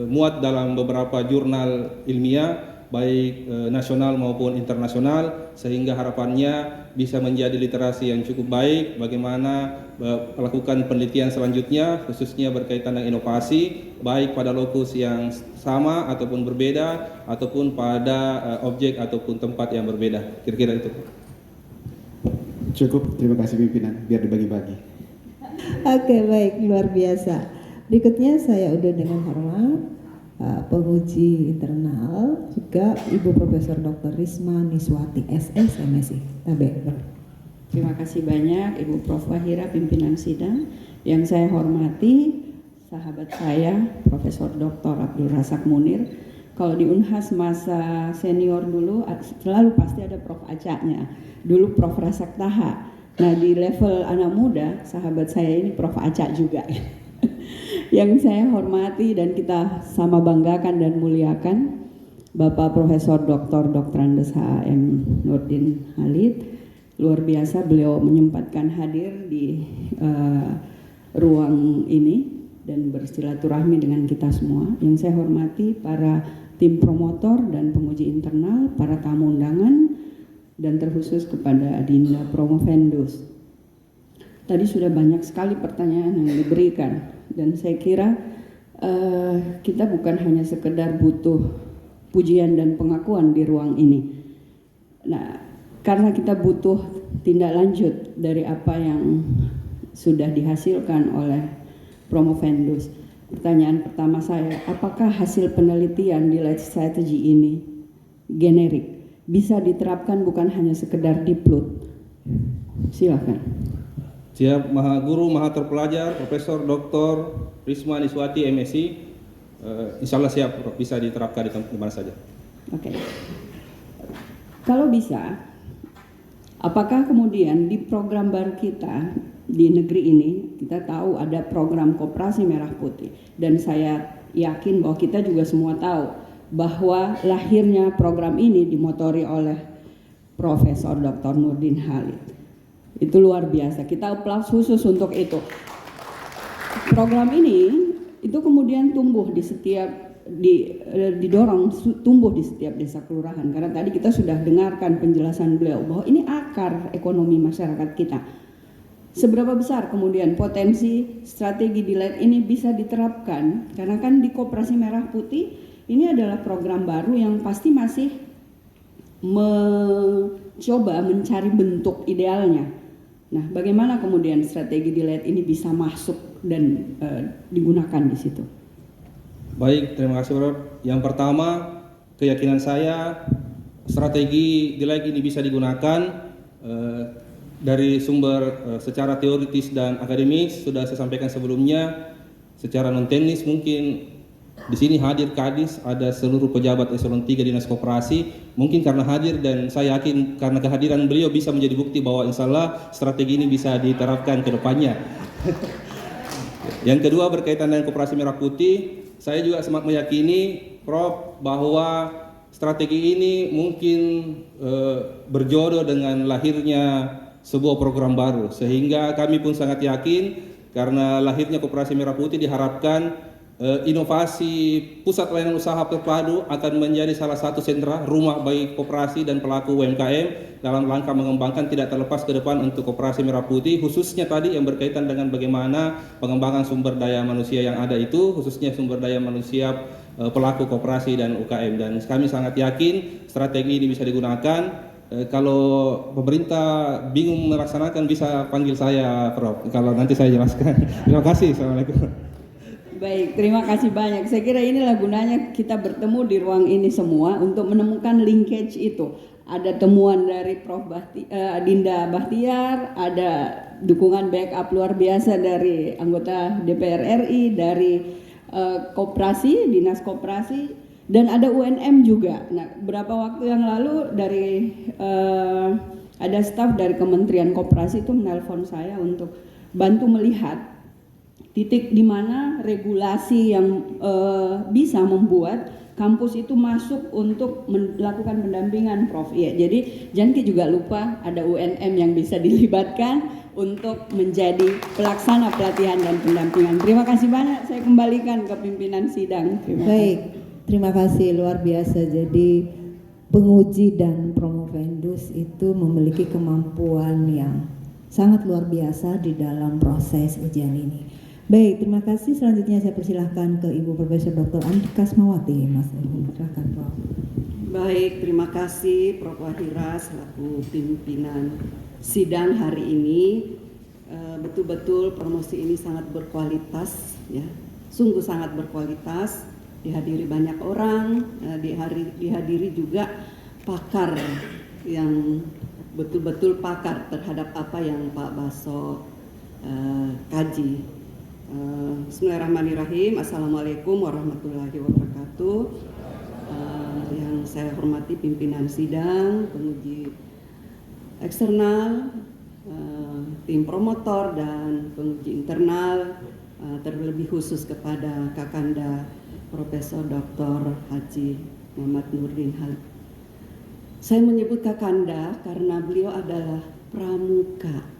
muat dalam beberapa jurnal ilmiah baik nasional maupun internasional, sehingga harapannya bisa menjadi literasi yang cukup baik bagaimana melakukan penelitian selanjutnya, khususnya berkaitan dengan inovasi baik pada lokus yang sama ataupun berbeda ataupun pada objek ataupun tempat yang berbeda. Kira-kira itu. Cukup, terima kasih pimpinan, biar dibagi-bagi. Oke, baik, luar biasa. Berikutnya saya udah dengan hormat penguji internal juga Ibu Profesor Dr. Risma Niswati SS MSI. Terima kasih banyak Ibu Prof. Wahira pimpinan sidang. Yang saya hormati sahabat saya Profesor Dr. Abdul Razak Munir. Kalau di Unhas masa senior dulu selalu pasti ada Prof. Acanya. Dulu Prof. Razak Taha. Nah di level anak muda sahabat saya ini Prof. Acak juga. Yang saya hormati dan kita sama banggakan dan muliakan Bapak Profesor Dr. Andes HM Nurdin Halid. Luar biasa beliau menyempatkan hadir di ruang ini dan bersilaturahmi dengan kita semua. Yang saya hormati para tim promotor dan penguji internal, para tamu undangan, dan terkhusus kepada Adinda Promovendus. Tadi sudah banyak sekali pertanyaan yang diberikan. Dan saya kira kita bukan hanya sekedar butuh pujian dan pengakuan di ruang ini. Nah, karena kita butuh tindak lanjut dari apa yang sudah dihasilkan oleh Promovendus. Pertanyaan pertama saya, apakah hasil penelitian di Light Strategy ini generik, bisa diterapkan bukan hanya sekedar diplut? Silakan. Siap, Maha Guru, Maha Terpelajar, Profesor Dr. Risma Niswati, MSc. Insya Allah siap, Prof. Bisa diterapkan di mana saja. Oke. Kalau bisa, apakah kemudian di program baru kita di negeri ini, kita tahu ada program Koperasi Merah Putih, dan saya yakin bahwa kita juga semua tahu bahwa lahirnya program ini dimotori oleh Profesor Dr. Nurdin Halid. Itu luar biasa, kita aplaus khusus untuk itu. Program ini itu kemudian tumbuh di setiap didorong tumbuh di setiap desa kelurahan, karena tadi kita sudah dengarkan penjelasan beliau bahwa ini akar ekonomi masyarakat kita. Seberapa besar kemudian potensi strategi di Light ini bisa diterapkan, karena kan di Koperasi Merah Putih ini adalah program baru yang pasti masih mencoba mencari bentuk idealnya. Nah, bagaimana kemudian strategi di Light ini bisa masuk dan digunakan di situ? Baik, terima kasih, Prof. Yang pertama, keyakinan saya strategi di Light ini bisa digunakan dari sumber secara teoritis dan akademis sudah saya sampaikan sebelumnya. Secara non teknis mungkin di sini hadir Kadis, ada seluruh pejabat eselon 3 Dinas Koperasi. Mungkin karena hadir dan saya yakin karena kehadiran beliau bisa menjadi bukti bahwa insya Allah strategi ini bisa diterapkan ke depannya. Yang kedua berkaitan dengan Koperasi Merah Putih, saya juga sangat meyakini, Prof, bahwa strategi ini mungkin berjodoh dengan lahirnya sebuah program baru, sehingga kami pun sangat yakin karena lahirnya Koperasi Merah Putih diharapkan inovasi pusat layanan usaha terpadu akan menjadi salah satu sentra rumah bagi koperasi dan pelaku UMKM dalam rangka mengembangkan tidak terlepas ke depan untuk Koperasi Merah Putih, khususnya tadi yang berkaitan dengan bagaimana pengembangan sumber daya manusia yang ada itu, khususnya sumber daya manusia pelaku koperasi dan UKM. Dan kami sangat yakin strategi ini bisa digunakan. Kalau pemerintah bingung melaksanakan bisa panggil saya, Prof, kalau nanti saya jelaskan. Terima kasih. Assalamualaikum. Baik, terima kasih banyak. Saya kira inilah gunanya kita bertemu di ruang ini semua untuk menemukan linkage itu. Ada temuan dari Prof. Dinda Bahtiar, ada dukungan backup luar biasa dari anggota DPR RI, dari koperasi, dinas koperasi, dan ada UNM juga. Nah, beberapa waktu yang lalu dari ada staf dari Kementerian Koperasi itu menelpon saya untuk bantu melihat titik di mana regulasi yang bisa membuat kampus itu masuk untuk melakukan pendampingan, Prof. Ya, jadi jangan juga lupa ada UNM yang bisa dilibatkan untuk menjadi pelaksana pelatihan dan pendampingan. Terima kasih banyak. Saya kembalikan ke pimpinan sidang. Baik, terima kasih, luar biasa. Jadi penguji dan Promovendus itu memiliki kemampuan yang sangat luar biasa di dalam proses ujian ini. Baik, terima kasih. Selanjutnya saya persilahkan ke Ibu Profesor Dr. Andika Asmawati, Mas. Silakan, Prof. Baik, terima kasih Prof. Wahira selaku pimpinan sidang hari ini. Betul-betul promosi ini sangat berkualitas, ya, sungguh sangat berkualitas. Dihadiri banyak orang, dihadiri juga pakar yang betul-betul pakar terhadap apa yang Pak Baso kaji. Bismillahirrahmanirrahim. Assalamualaikum warahmatullahi wabarakatuh. Yang saya hormati pimpinan sidang, penguji eksternal, tim promotor dan penguji internal, terlebih khusus kepada Kakanda Profesor Dr. Haji Muhammad Nurdin Halid. Saya menyebut Kakanda karena beliau adalah pramuka.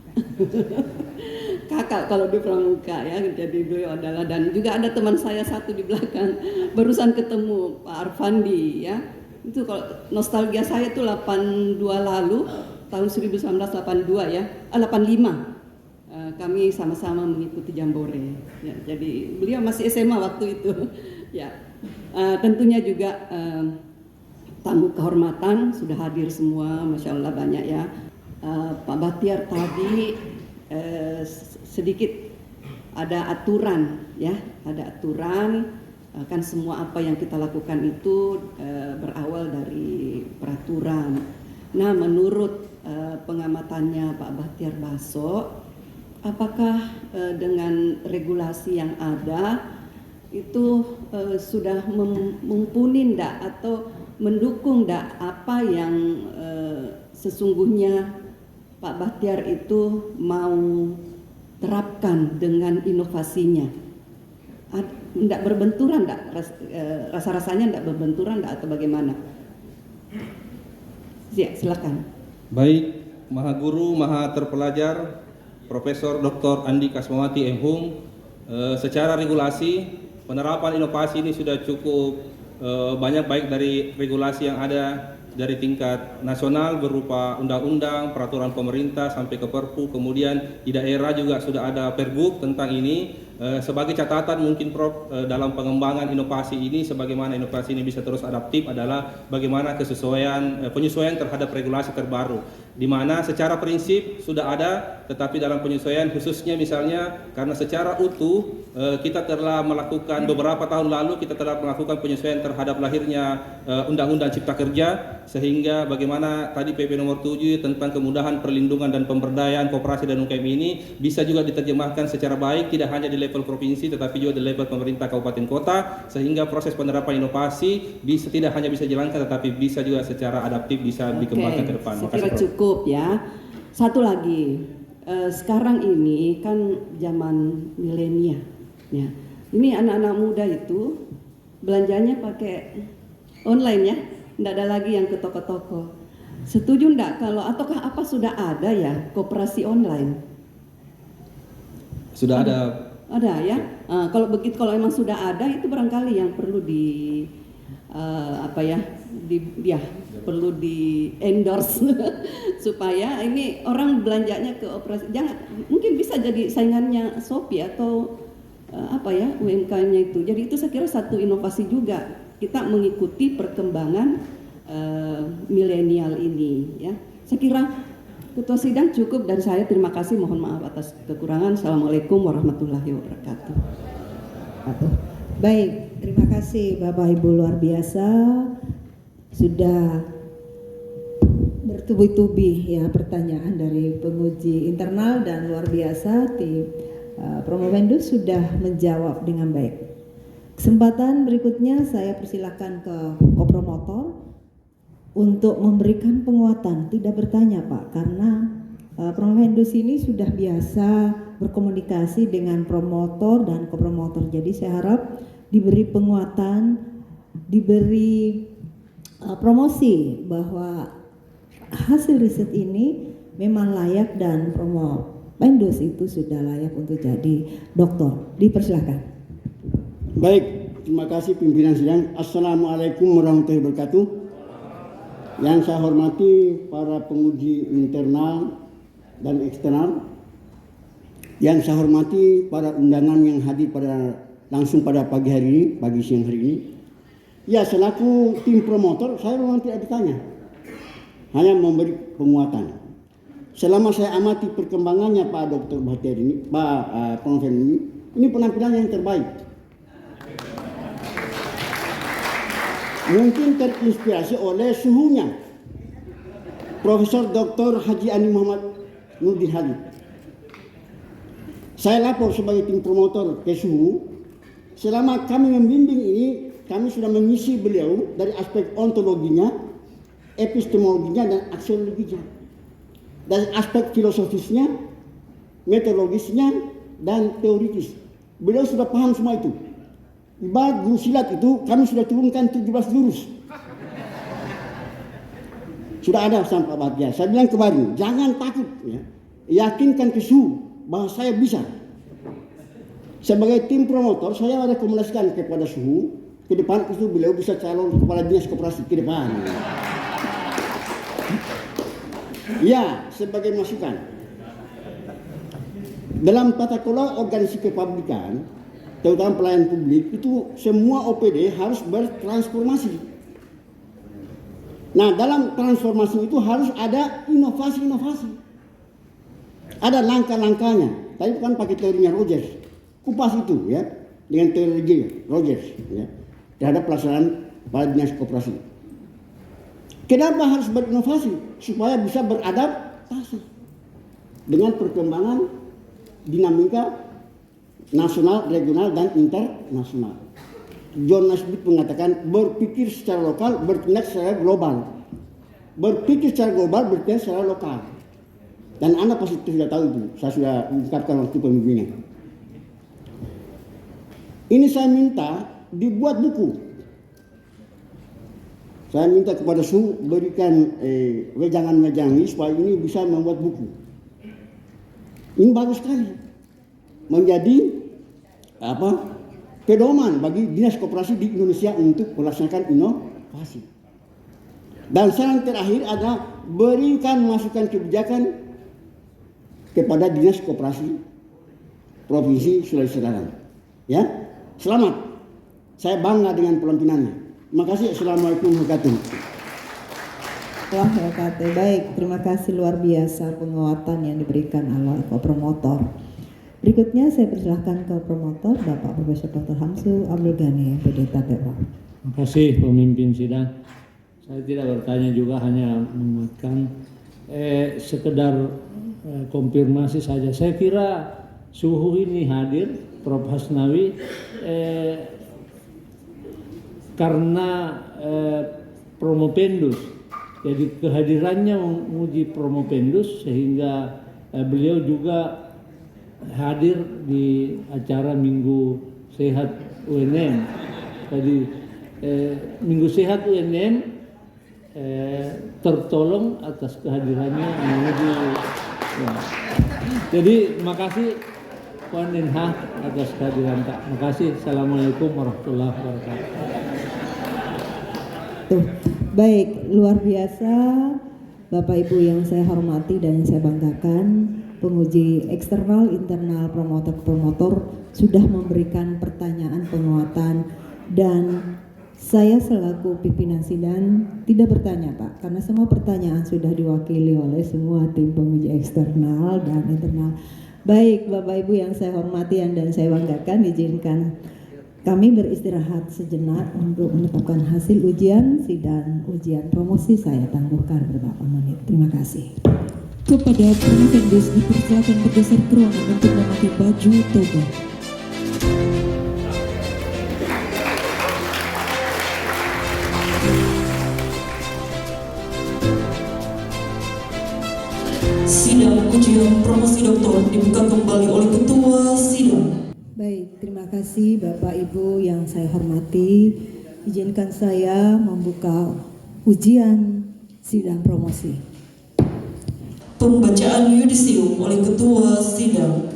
Kakak kalau di pramuka, ya, jadi beliau adalah, dan juga ada teman saya satu di belakang barusan ketemu Pak Arfandi, ya, itu kalau nostalgia saya itu 82 lalu tahun 1982, ya, 85 kami sama-sama mengikuti Jambore, ya, jadi beliau masih SMA waktu itu, ya. Tentunya juga tamu kehormatan sudah hadir semua, Masya Allah banyak, ya. Pak Bahtiar tadi sedikit ada aturan ya, ada aturan. Kan semua apa yang kita lakukan itu berawal dari peraturan. Nah, menurut pengamatannya Pak Bahtiar Baso, apakah dengan regulasi yang ada itu sudah mumpuni ndak atau mendukung ndak apa yang sesungguhnya Pak Bahtiar itu mau terapkan dengan inovasinya? Ndak berbenturan ndak, rasa-rasanya ndak berbenturan ndak atau bagaimana? Ya, silakan. Baik, Maha Guru, Maha Terpelajar, Profesor Dr. Andi Kasmawati M.Hum, secara regulasi penerapan inovasi ini sudah cukup banyak, baik dari regulasi yang ada dari tingkat nasional berupa undang-undang, peraturan pemerintah sampai ke Perpu, kemudian di daerah juga sudah ada Pergub tentang ini. Sebagai catatan mungkin Prof, dalam pengembangan inovasi ini, sebagaimana inovasi ini bisa terus adaptif adalah bagaimana penyesuaian terhadap regulasi terbaru, di mana secara prinsip sudah ada, tetapi dalam penyesuaian khususnya misalnya karena secara utuh kita telah melakukan beberapa tahun lalu kita telah melakukan penyesuaian terhadap lahirnya Undang-Undang Cipta Kerja, sehingga bagaimana tadi PP nomor 7 tentang kemudahan perlindungan dan pemberdayaan koperasi dan UMKM ini bisa juga diterjemahkan secara baik, tidak hanya di level provinsi tetapi juga di level pemerintah kabupaten kota, sehingga proses penerapan inovasi tidak hanya bisa dijalankan tetapi bisa juga secara adaptif bisa dikembangkan ke depan. Saya kira cukup ya. Satu lagi, sekarang ini kan zaman milenial ya. Ini anak-anak muda itu belanjanya pakai online ya, tidak ada lagi yang ke toko-toko. Setuju enggak kalau ataukah apa sudah ada ya koperasi online? Sudah ada. Ada ya. Kalau begitu, kalau memang sudah ada itu barangkali yang perlu perlu di endorse supaya ini orang belanjanya ke operasi. Jangan, mungkin bisa jadi saingannya Shopee atau UMKM-nya itu. Jadi itu saya kira satu inovasi juga, kita mengikuti perkembangan milenial ini ya. Saya kira Ketua Sidang cukup dari saya. Terima kasih, mohon maaf atas kekurangan. Assalamualaikum warahmatullahi wabarakatuh. Baik, terima kasih Bapak Ibu luar biasa sudah bertubi-tubi ya pertanyaan dari penguji internal, dan luar biasa tim Promovendus sudah menjawab dengan baik. Kesempatan berikutnya saya persilakan ke kopromotor untuk memberikan penguatan, tidak bertanya Pak, karena Promovendus ini sudah biasa berkomunikasi dengan promotor dan kopromotor. Jadi saya harap diberi penguatan, diberi promosi bahwa hasil riset ini memang layak dan Promovendus itu sudah layak untuk jadi doktor. Dipersilakan. Baik, terima kasih pimpinan sidang. Assalamualaikum warahmatullahi wabarakatuh. Yang saya hormati para penguji internal dan eksternal, yang saya hormati para undangan yang hadir langsung pada pagi hari ini, pagi siang hari ini. Ya, selaku tim promotor saya memang tidak ditanya, hanya memberi penguatan. Selama saya amati perkembangannya Pak Dr. Bahtiar ini, Pak Prof ini penampilan yang terbaik. Mungkin terinspirasi oleh suhunya Profesor Dr. Haji Ani Muhammad Nurdin Halid. Saya lapor sebagai tim promotor ke Suhu. Selama kami membimbing ini, kami sudah mengisi beliau dari aspek ontologinya, epistemologinya, dan aksiologinya. Dari aspek filosofisnya, metodologisnya, dan teoritis. Beliau sudah paham semua itu. Ibarat guru silat itu kami sudah turunkan 17 jurus. Sudah ada sampai Pak Bahtiar. Saya bilang kemarin, jangan takut ya. Yakinkan ke Suhu bahwa saya bisa. Sebagai tim promotor saya rekomendasikan kepada Suhu ke depan itu beliau bisa calon kepala dinas koperasi ke depan. Ya, sebagai masukan. Dalam tata kelola organisasi kepublikan, terutama pelayanan publik, itu semua OPD harus bertransformasi. Nah, dalam transformasi itu harus ada inovasi-inovasi. Ada langkah-langkahnya. tadi kan pakai teorinya Rogers, kupas itu ya dengan teori Rogers ya terhadap pelaksanaan pada dinas koperasi. Kenapa harus berinovasi? Supaya bisa beradaptasi dengan perkembangan dinamika nasional, regional, dan internasional. John Naisbitt mengatakan berpikir secara lokal, bertindak secara global. Berpikir secara global, bertindak secara lokal. Dan Anda pasti sudah tahu itu, saya sudah ungkapkan waktu pemimpinan. Ini saya minta dibuat buku. Saya minta kepada Su berikan wejangan-wejangan ini supaya ini bisa membuat buku. Ini bagus sekali. Menjadi pedoman bagi dinas koperasi di Indonesia untuk melaksanakan inovasi. Dan saran terakhir adalah berikan masukan kebijakan kepada dinas koperasi Provinsi Sulawesi Selatan. Ya, selamat. Saya bangga dengan pelampinannya. Terima kasih. Assalamualaikum warahmatullahi wabarakatuh. Baik, terima kasih luar biasa penguatan yang diberikan oleh promotor. Berikutnya saya persilahkan ke promotor Bapak Profesor Dr. Hamsu Abdul Ghani, MPD Tapera. Terima kasih pemimpin sidang. Saya tidak bertanya juga, hanya mengingatkan sekedar konfirmasi saja. Saya kira suhu ini hadir Prof. Hasnawi karena Promopendus. Jadi kehadirannya menguji Promopendus sehingga beliau juga hadir di acara Minggu Sehat UNM. Jadi Minggu Sehat UNM tertolong atas kehadirannya menguji. Ya. Jadi terima kasih Puan Denha atas kehadiran Pak. Terima kasih. Assalamualaikum warahmatullahi wabarakatuh. Baik, luar biasa Bapak Ibu yang saya hormati dan yang saya banggakan, penguji eksternal, internal, promotor sudah memberikan pertanyaan penguatan, dan saya selaku pimpinan sidang tidak bertanya Pak, karena semua pertanyaan sudah diwakili oleh semua tim penguji eksternal dan internal. Baik Bapak Ibu yang saya hormati dan saya banggakan, izinkan kami beristirahat sejenak untuk menetapkan hasil ujian sidang ujian promosi. Saya tangguhkan beberapa menit. Terima kasih. Kepada Promofendus dipersilakan bergeser ke ruangan untuk memakai baju toga. Sidang ujian promosi doktor dibuka kembali oleh Ketua Sidang. Baik, terima kasih Bapak Ibu yang saya hormati. Izinkan saya membuka ujian sidang promosi. Pembacaan yudisium oleh Ketua Sidang.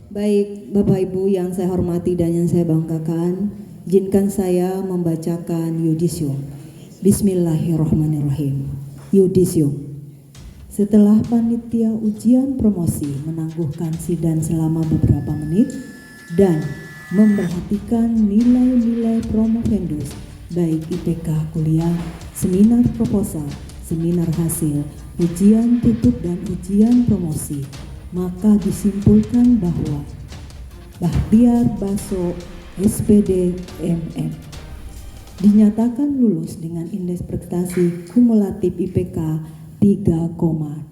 Baik, Bapak Ibu yang saya hormati dan yang saya banggakan, izinkan saya membacakan yudisium. Bismillahirrahmanirrahim. Yudisium. Setelah panitia ujian promosi menangguhkan sidang selama beberapa menit dan memperhatikan nilai-nilai Promofendus, baik IPK kuliah, seminar proposal, seminar hasil, ujian tutup dan ujian promosi, maka disimpulkan bahwa Bahtiar Baso SPD MM dinyatakan lulus dengan indeks prestasi kumulatif IPK 3,86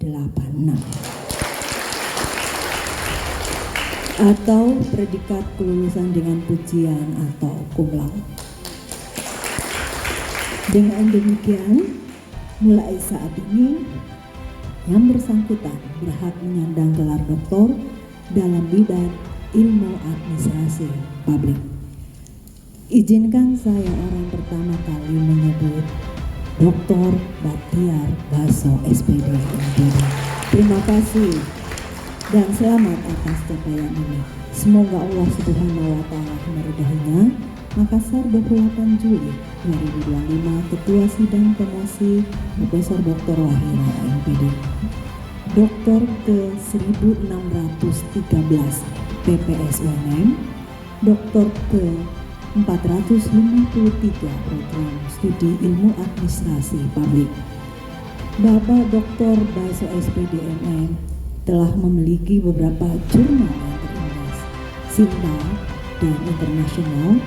atau predikat kelulusan dengan pujian atau cum laude. Dengan demikian, mulai saat ini yang bersangkutan berhak menyandang gelar doktor dalam bidang ilmu administrasi publik. Izinkan saya orang pertama kali menyebut Dr. Bahtiar Baso SPD MPD. Terima kasih dan selamat atas capaian ini. Semoga Allah Subhanahu wa Ta'ala meridainya. Makassar 28 Juli 2025, Ketua Sidang Promosi Profesor Dr. Wahira MPD. Doktor ke 1613 PPS UNM, Doktor ke 453 Program Studi Ilmu Administrasi Publik. Bapak Dr. Baso SPD MM telah memiliki beberapa jurnal yang Sinta dan internasional.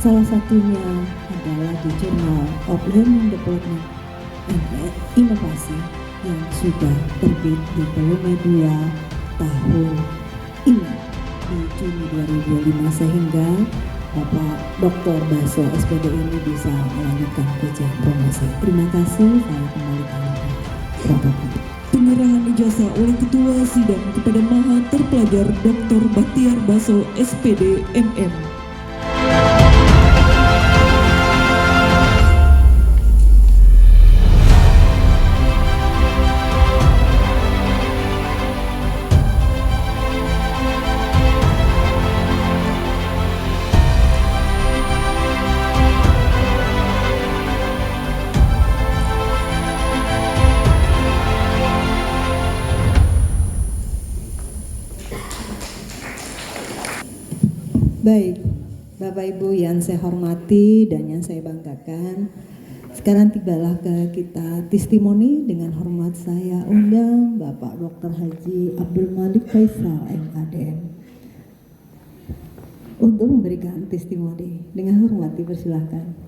Salah satunya adalah di Journal of Learning Development and Inovasi yang sudah terbit di volume 2 tahun ini di Juni 2025, sehingga Bapak Dr. Baso SPD ini bisa melanjutkan ujian promosi. Terima kasih, saya kembalikan ke protokol. Penyerahan ijazah oleh Ketua Sidang kepada Maha Terpelajar Dr. Bahtiar Baso SPD MM. Baik, Bapak Ibu yang saya hormati dan yang saya banggakan, sekarang tibalah ke kita testimoni. Dengan hormat saya undang Bapak Dr. Haji Abdul Malik Faisal MADM untuk memberikan testimoni. Dengan hormat dipersilahkan.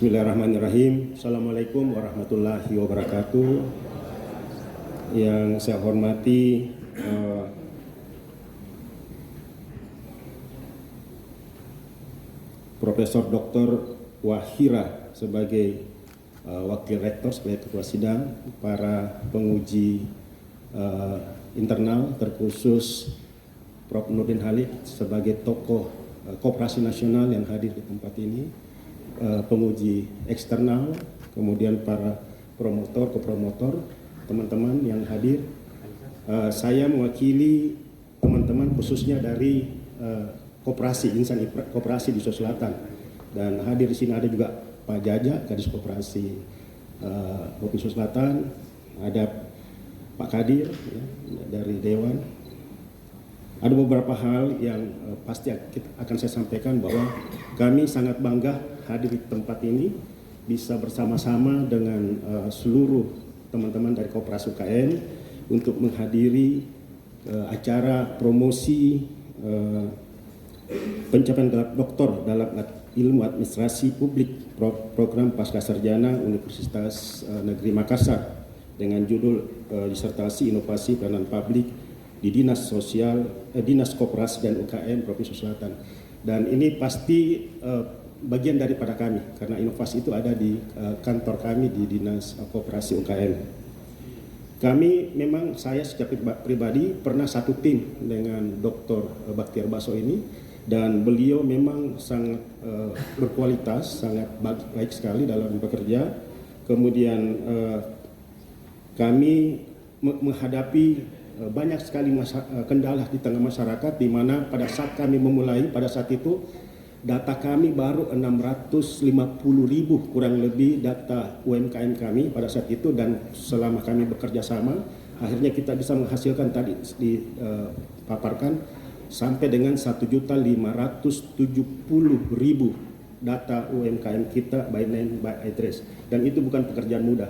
Bismillahirrahmanirrahim. Assalamualaikum warahmatullahi wabarakatuh. Yang saya hormati Profesor Dr. Wahira sebagai Wakil Rektor, sebagai Ketua Sidang, para penguji internal, terkhusus Prof. Nurdin Halid sebagai tokoh Koperasi Nasional yang hadir di tempat ini, penguji eksternal, kemudian para promotor, kopromotor, teman-teman yang hadir. Saya mewakili teman-teman khususnya dari koperasi, insan koperasi di Sulawesi Selatan, dan hadir di sini ada juga Pak Jaja, Kadis Koperasi Provinsi Sulawesi Selatan, ada Pak Kadir ya, dari Dewan. Ada beberapa hal yang pasti akan saya sampaikan, bahwa kami sangat bangga hadir di tempat ini, bisa bersama-sama dengan seluruh teman-teman dari Koperasi UKM untuk menghadiri acara promosi pencapaian gelar doktor dalam ilmu administrasi publik program pasca sarjana Universitas Negeri Makassar dengan judul disertasi inovasi pelayanan publik di Dinas Koperasi dan UKM Provinsi Selatan. Dan ini pasti bagian daripada kami, karena inovasi itu ada di kantor kami di Dinas Koperasi UKM. Kami memang, saya secara pribadi pernah satu tim dengan Dr. Bahtiar Baso ini, dan beliau memang sangat berkualitas, sangat baik sekali dalam bekerja. Kemudian kami menghadapi banyak sekali kendala di tengah masyarakat, di mana pada saat kami memulai, pada saat itu data kami baru 650.000 kurang lebih data UMKM kami pada saat itu, dan selama kami bekerja sama akhirnya kita bisa menghasilkan tadi dipaparkan sampai dengan 1.570.000 data UMKM kita by name by address, dan itu bukan pekerjaan mudah,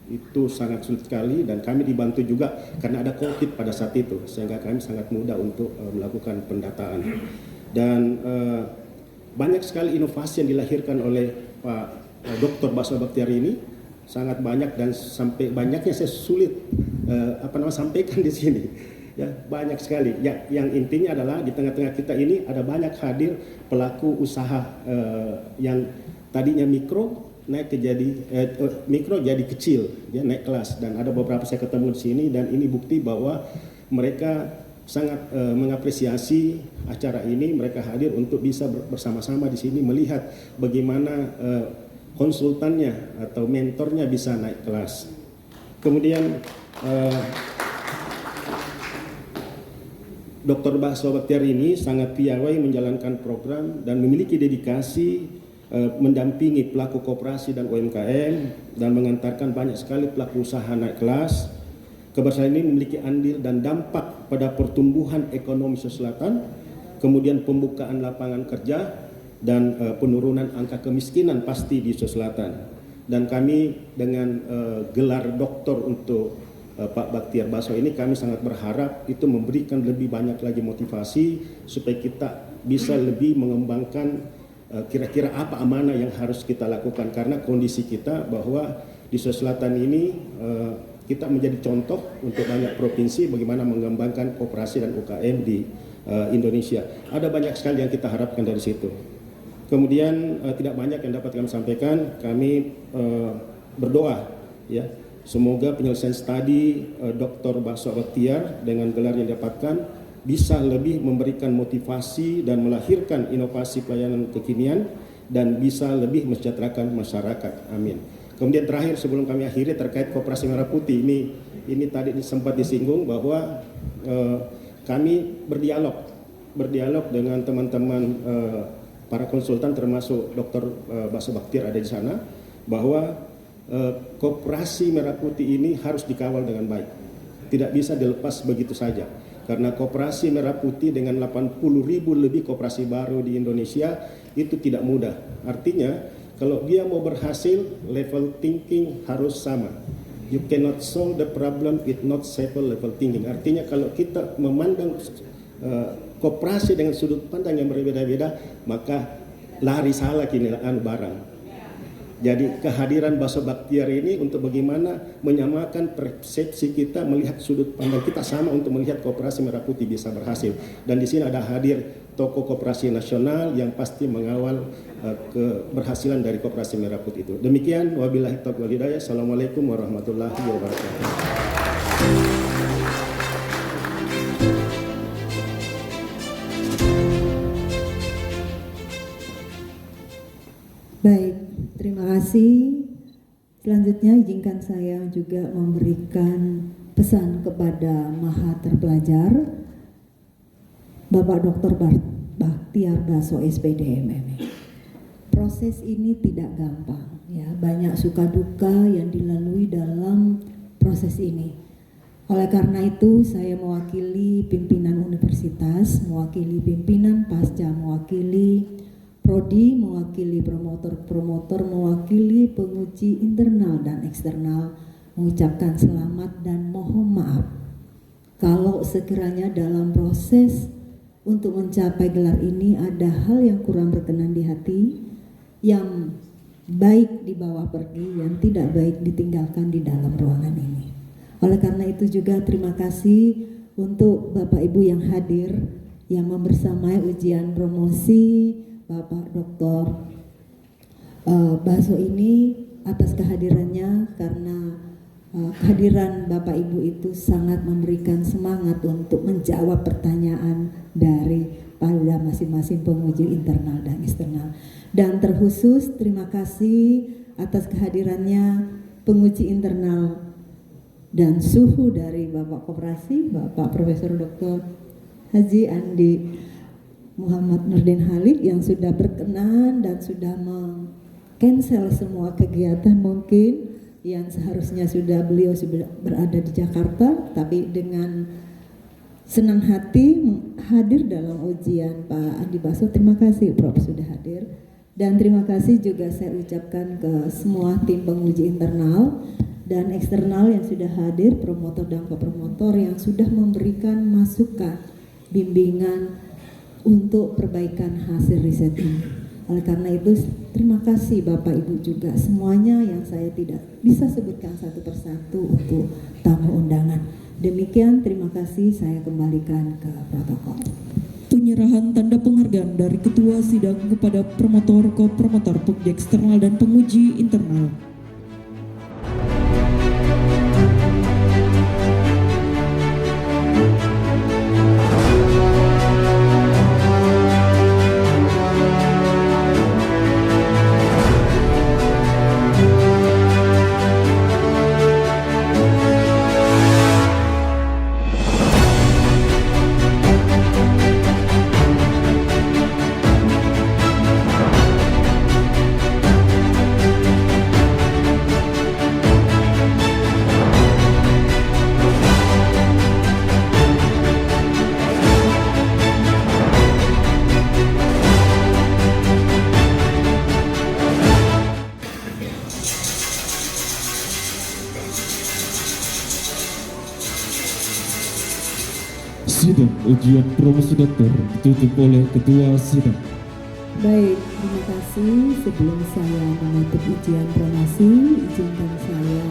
itu sangat sulit sekali, dan kami dibantu juga karena ada COVID pada saat itu, sehingga kami sangat mudah untuk melakukan pendataan. Dan banyak sekali inovasi yang dilahirkan oleh Pak Dr. Baso Bahtiar ini, sangat banyak, dan sampai banyaknya saya sulit sampaikan di sini. Ya, banyak sekali. Ya, yang intinya adalah di tengah-tengah kita ini ada banyak hadir pelaku usaha yang tadinya mikro naik ke mikro jadi kecil, ya, naik kelas, dan ada beberapa saya ketemu di sini, dan ini bukti bahwa mereka sangat mengapresiasi acara ini. Mereka hadir untuk bisa bersama-sama di sini melihat bagaimana konsultannya atau mentornya bisa naik kelas. Kemudian Dr. Baso Bahtiar ini sangat piawai menjalankan program dan memiliki dedikasi mendampingi pelaku koperasi dan UMKM dan mengantarkan banyak sekali pelaku usaha naik kelas. Keberhasilan ini memiliki andil dan dampak pada pertumbuhan ekonomi Sulawesi Selatan, kemudian pembukaan lapangan kerja, dan penurunan angka kemiskinan pasti di Sulawesi Selatan. Dan kami dengan gelar doktor untuk Pak Bachtiar Baso ini, kami sangat berharap itu memberikan lebih banyak lagi motivasi supaya kita bisa lebih mengembangkan kira-kira apa amanah yang harus kita lakukan, karena kondisi kita bahwa di Sulawesi Selatan ini kita menjadi contoh untuk banyak provinsi bagaimana mengembangkan koperasi dan UKM di Indonesia. Ada banyak sekali yang kita harapkan dari situ. Kemudian tidak banyak yang dapat kami sampaikan. Kami berdoa ya, semoga penyelesaian studi Dr. Baso Bachtiar dengan gelar yang didapatkan bisa lebih memberikan motivasi dan melahirkan inovasi pelayanan kekinian dan bisa lebih mensejahterakan masyarakat. Amin. Kemudian terakhir sebelum kami akhiri terkait Koperasi Merah Putih ini tadi sempat disinggung bahwa kami berdialog dengan teman-teman para konsultan termasuk Dr. Baso Bachtiar ada di sana, bahwa Koperasi Merah Putih ini harus dikawal dengan baik. Tidak bisa dilepas begitu saja. Karena Koperasi Merah Putih dengan 80.000 lebih koperasi baru di Indonesia itu tidak mudah. Artinya kalau dia mau berhasil, level thinking harus sama. You cannot solve the problem with not simple level thinking. Artinya kalau kita memandang koperasi dengan sudut pandang yang berbeda-beda, maka lari salah kini barang. Jadi kehadiran Baso Bachtiar ini untuk bagaimana menyamakan persepsi kita, melihat sudut pandang kita sama untuk melihat Koperasi Merah Putih bisa berhasil. Dan di sini ada hadir tokoh koperasi nasional yang pasti mengawal keberhasilan dari Koperasi Merah Putih itu. Demikian, wabillahi taufiq wal hidayah. Assalamualaikum warahmatullahi wabarakatuh. Baik, terima kasih. Selanjutnya izinkan saya juga memberikan pesan kepada Maha Terpelajar Bapak Dr. Bachtiar Baso SPD MMA. Proses ini tidak gampang ya, banyak suka duka yang dilalui dalam proses ini. Oleh karena itu saya mewakili pimpinan universitas, mewakili pimpinan pasca, mewakili Prodi, mewakili promotor-promotor, mewakili penguji internal dan eksternal, mengucapkan selamat dan mohon maaf kalau sekiranya dalam proses untuk mencapai gelar ini ada hal yang kurang berkenan di hati, yang baik dibawa pergi, yang tidak baik ditinggalkan di dalam ruangan ini. Oleh karena itu juga terima kasih untuk Bapak Ibu yang hadir, yang membersamai ujian promosi Bapak Dr. Baso ini atas kehadirannya, karena kehadiran Bapak Ibu itu sangat memberikan semangat untuk menjawab pertanyaan dari pada masing-masing penguji internal dan eksternal. Dan terkhusus terima kasih atas kehadirannya penguji internal dan suhu dari Bapak Koperasi, Bapak Profesor Dr. Haji Andi Muhammad Nurdin Halid yang sudah berkenan dan sudah meng-cancel semua kegiatan mungkin yang seharusnya beliau sudah berada di Jakarta, tapi dengan senang hati hadir dalam ujian Pak Andi Baso. Terima kasih Prof sudah hadir, dan terima kasih juga saya ucapkan ke semua tim penguji internal dan eksternal yang sudah hadir, promotor dan kopromotor yang sudah memberikan masukan, bimbingan untuk perbaikan hasil riset ini. Oleh karena itu terima kasih Bapak Ibu juga semuanya yang saya tidak bisa sebutkan satu persatu untuk tamu undangan. Demikian, terima kasih, saya kembalikan ke protokol. Penyerahan tanda penghargaan dari Ketua Sidang kepada promotor, kopromotor, penguji eksternal dan penguji internal. Sidang ujian promosi doktor ditutup oleh Ketua Sidang. Baik, terima kasih. Sebelum saya menutup ujian promosi, izinkan saya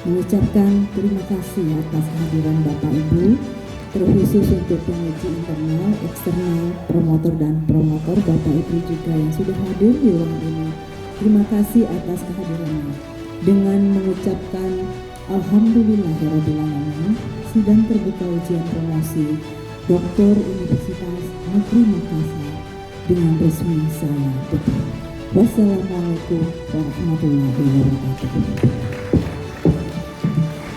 mengucapkan terima kasih atas kehadiran Bapak Ibu, terkhusus untuk penguji internal, eksternal, promotor dan promotor, Bapak Ibu juga yang sudah hadir di ruangan ini. Terima kasih atas kehadirannya. Dengan mengucapkan Alhamdulillahirrahmanirrahim, sidang terbuka ujian promosi Doktor Universitas Negeri Makassar dengan resmi saya tutup. Wassalamualaikum warahmatullahi wabarakatuh.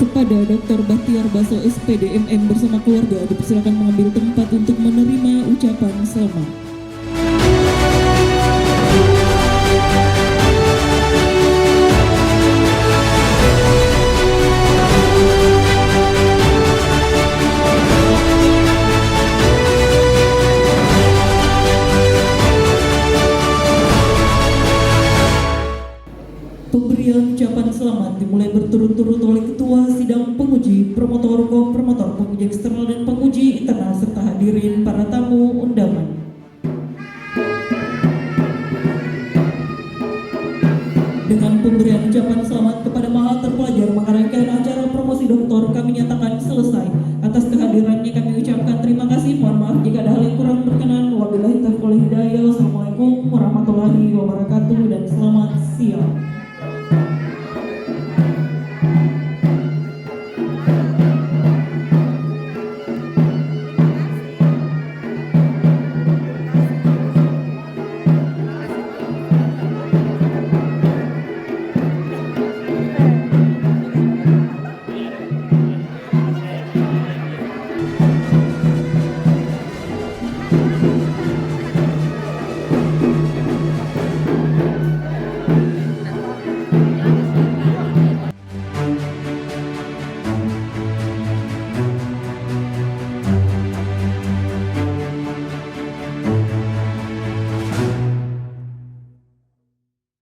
Kepada Dr. Bahtiar Baso SPD MM bersama keluarga dipersilakan mengambil tempat untuk menerima ucapan selamat. Pemberian ucapan selamat dimulai berturut-turut oleh Ketua Sidang Penguji, Promotor, Ko-Promotor, Penguji Eksternal dan Penguji Internal serta hadirin para tamu undangan. Dengan pemberian ucapan selamat kepada maha terpelajar mengerangkan acara promosi doktor, kami nyatakan selesai. Atas kehadirannya kami ucapkan terima kasih. Mohon maaf jika ada hal yang kurang berkenan. Wabillahi taufiq wal hidayah. Wassalamualaikum warahmatullahi wabarakatuh dan selamat siang.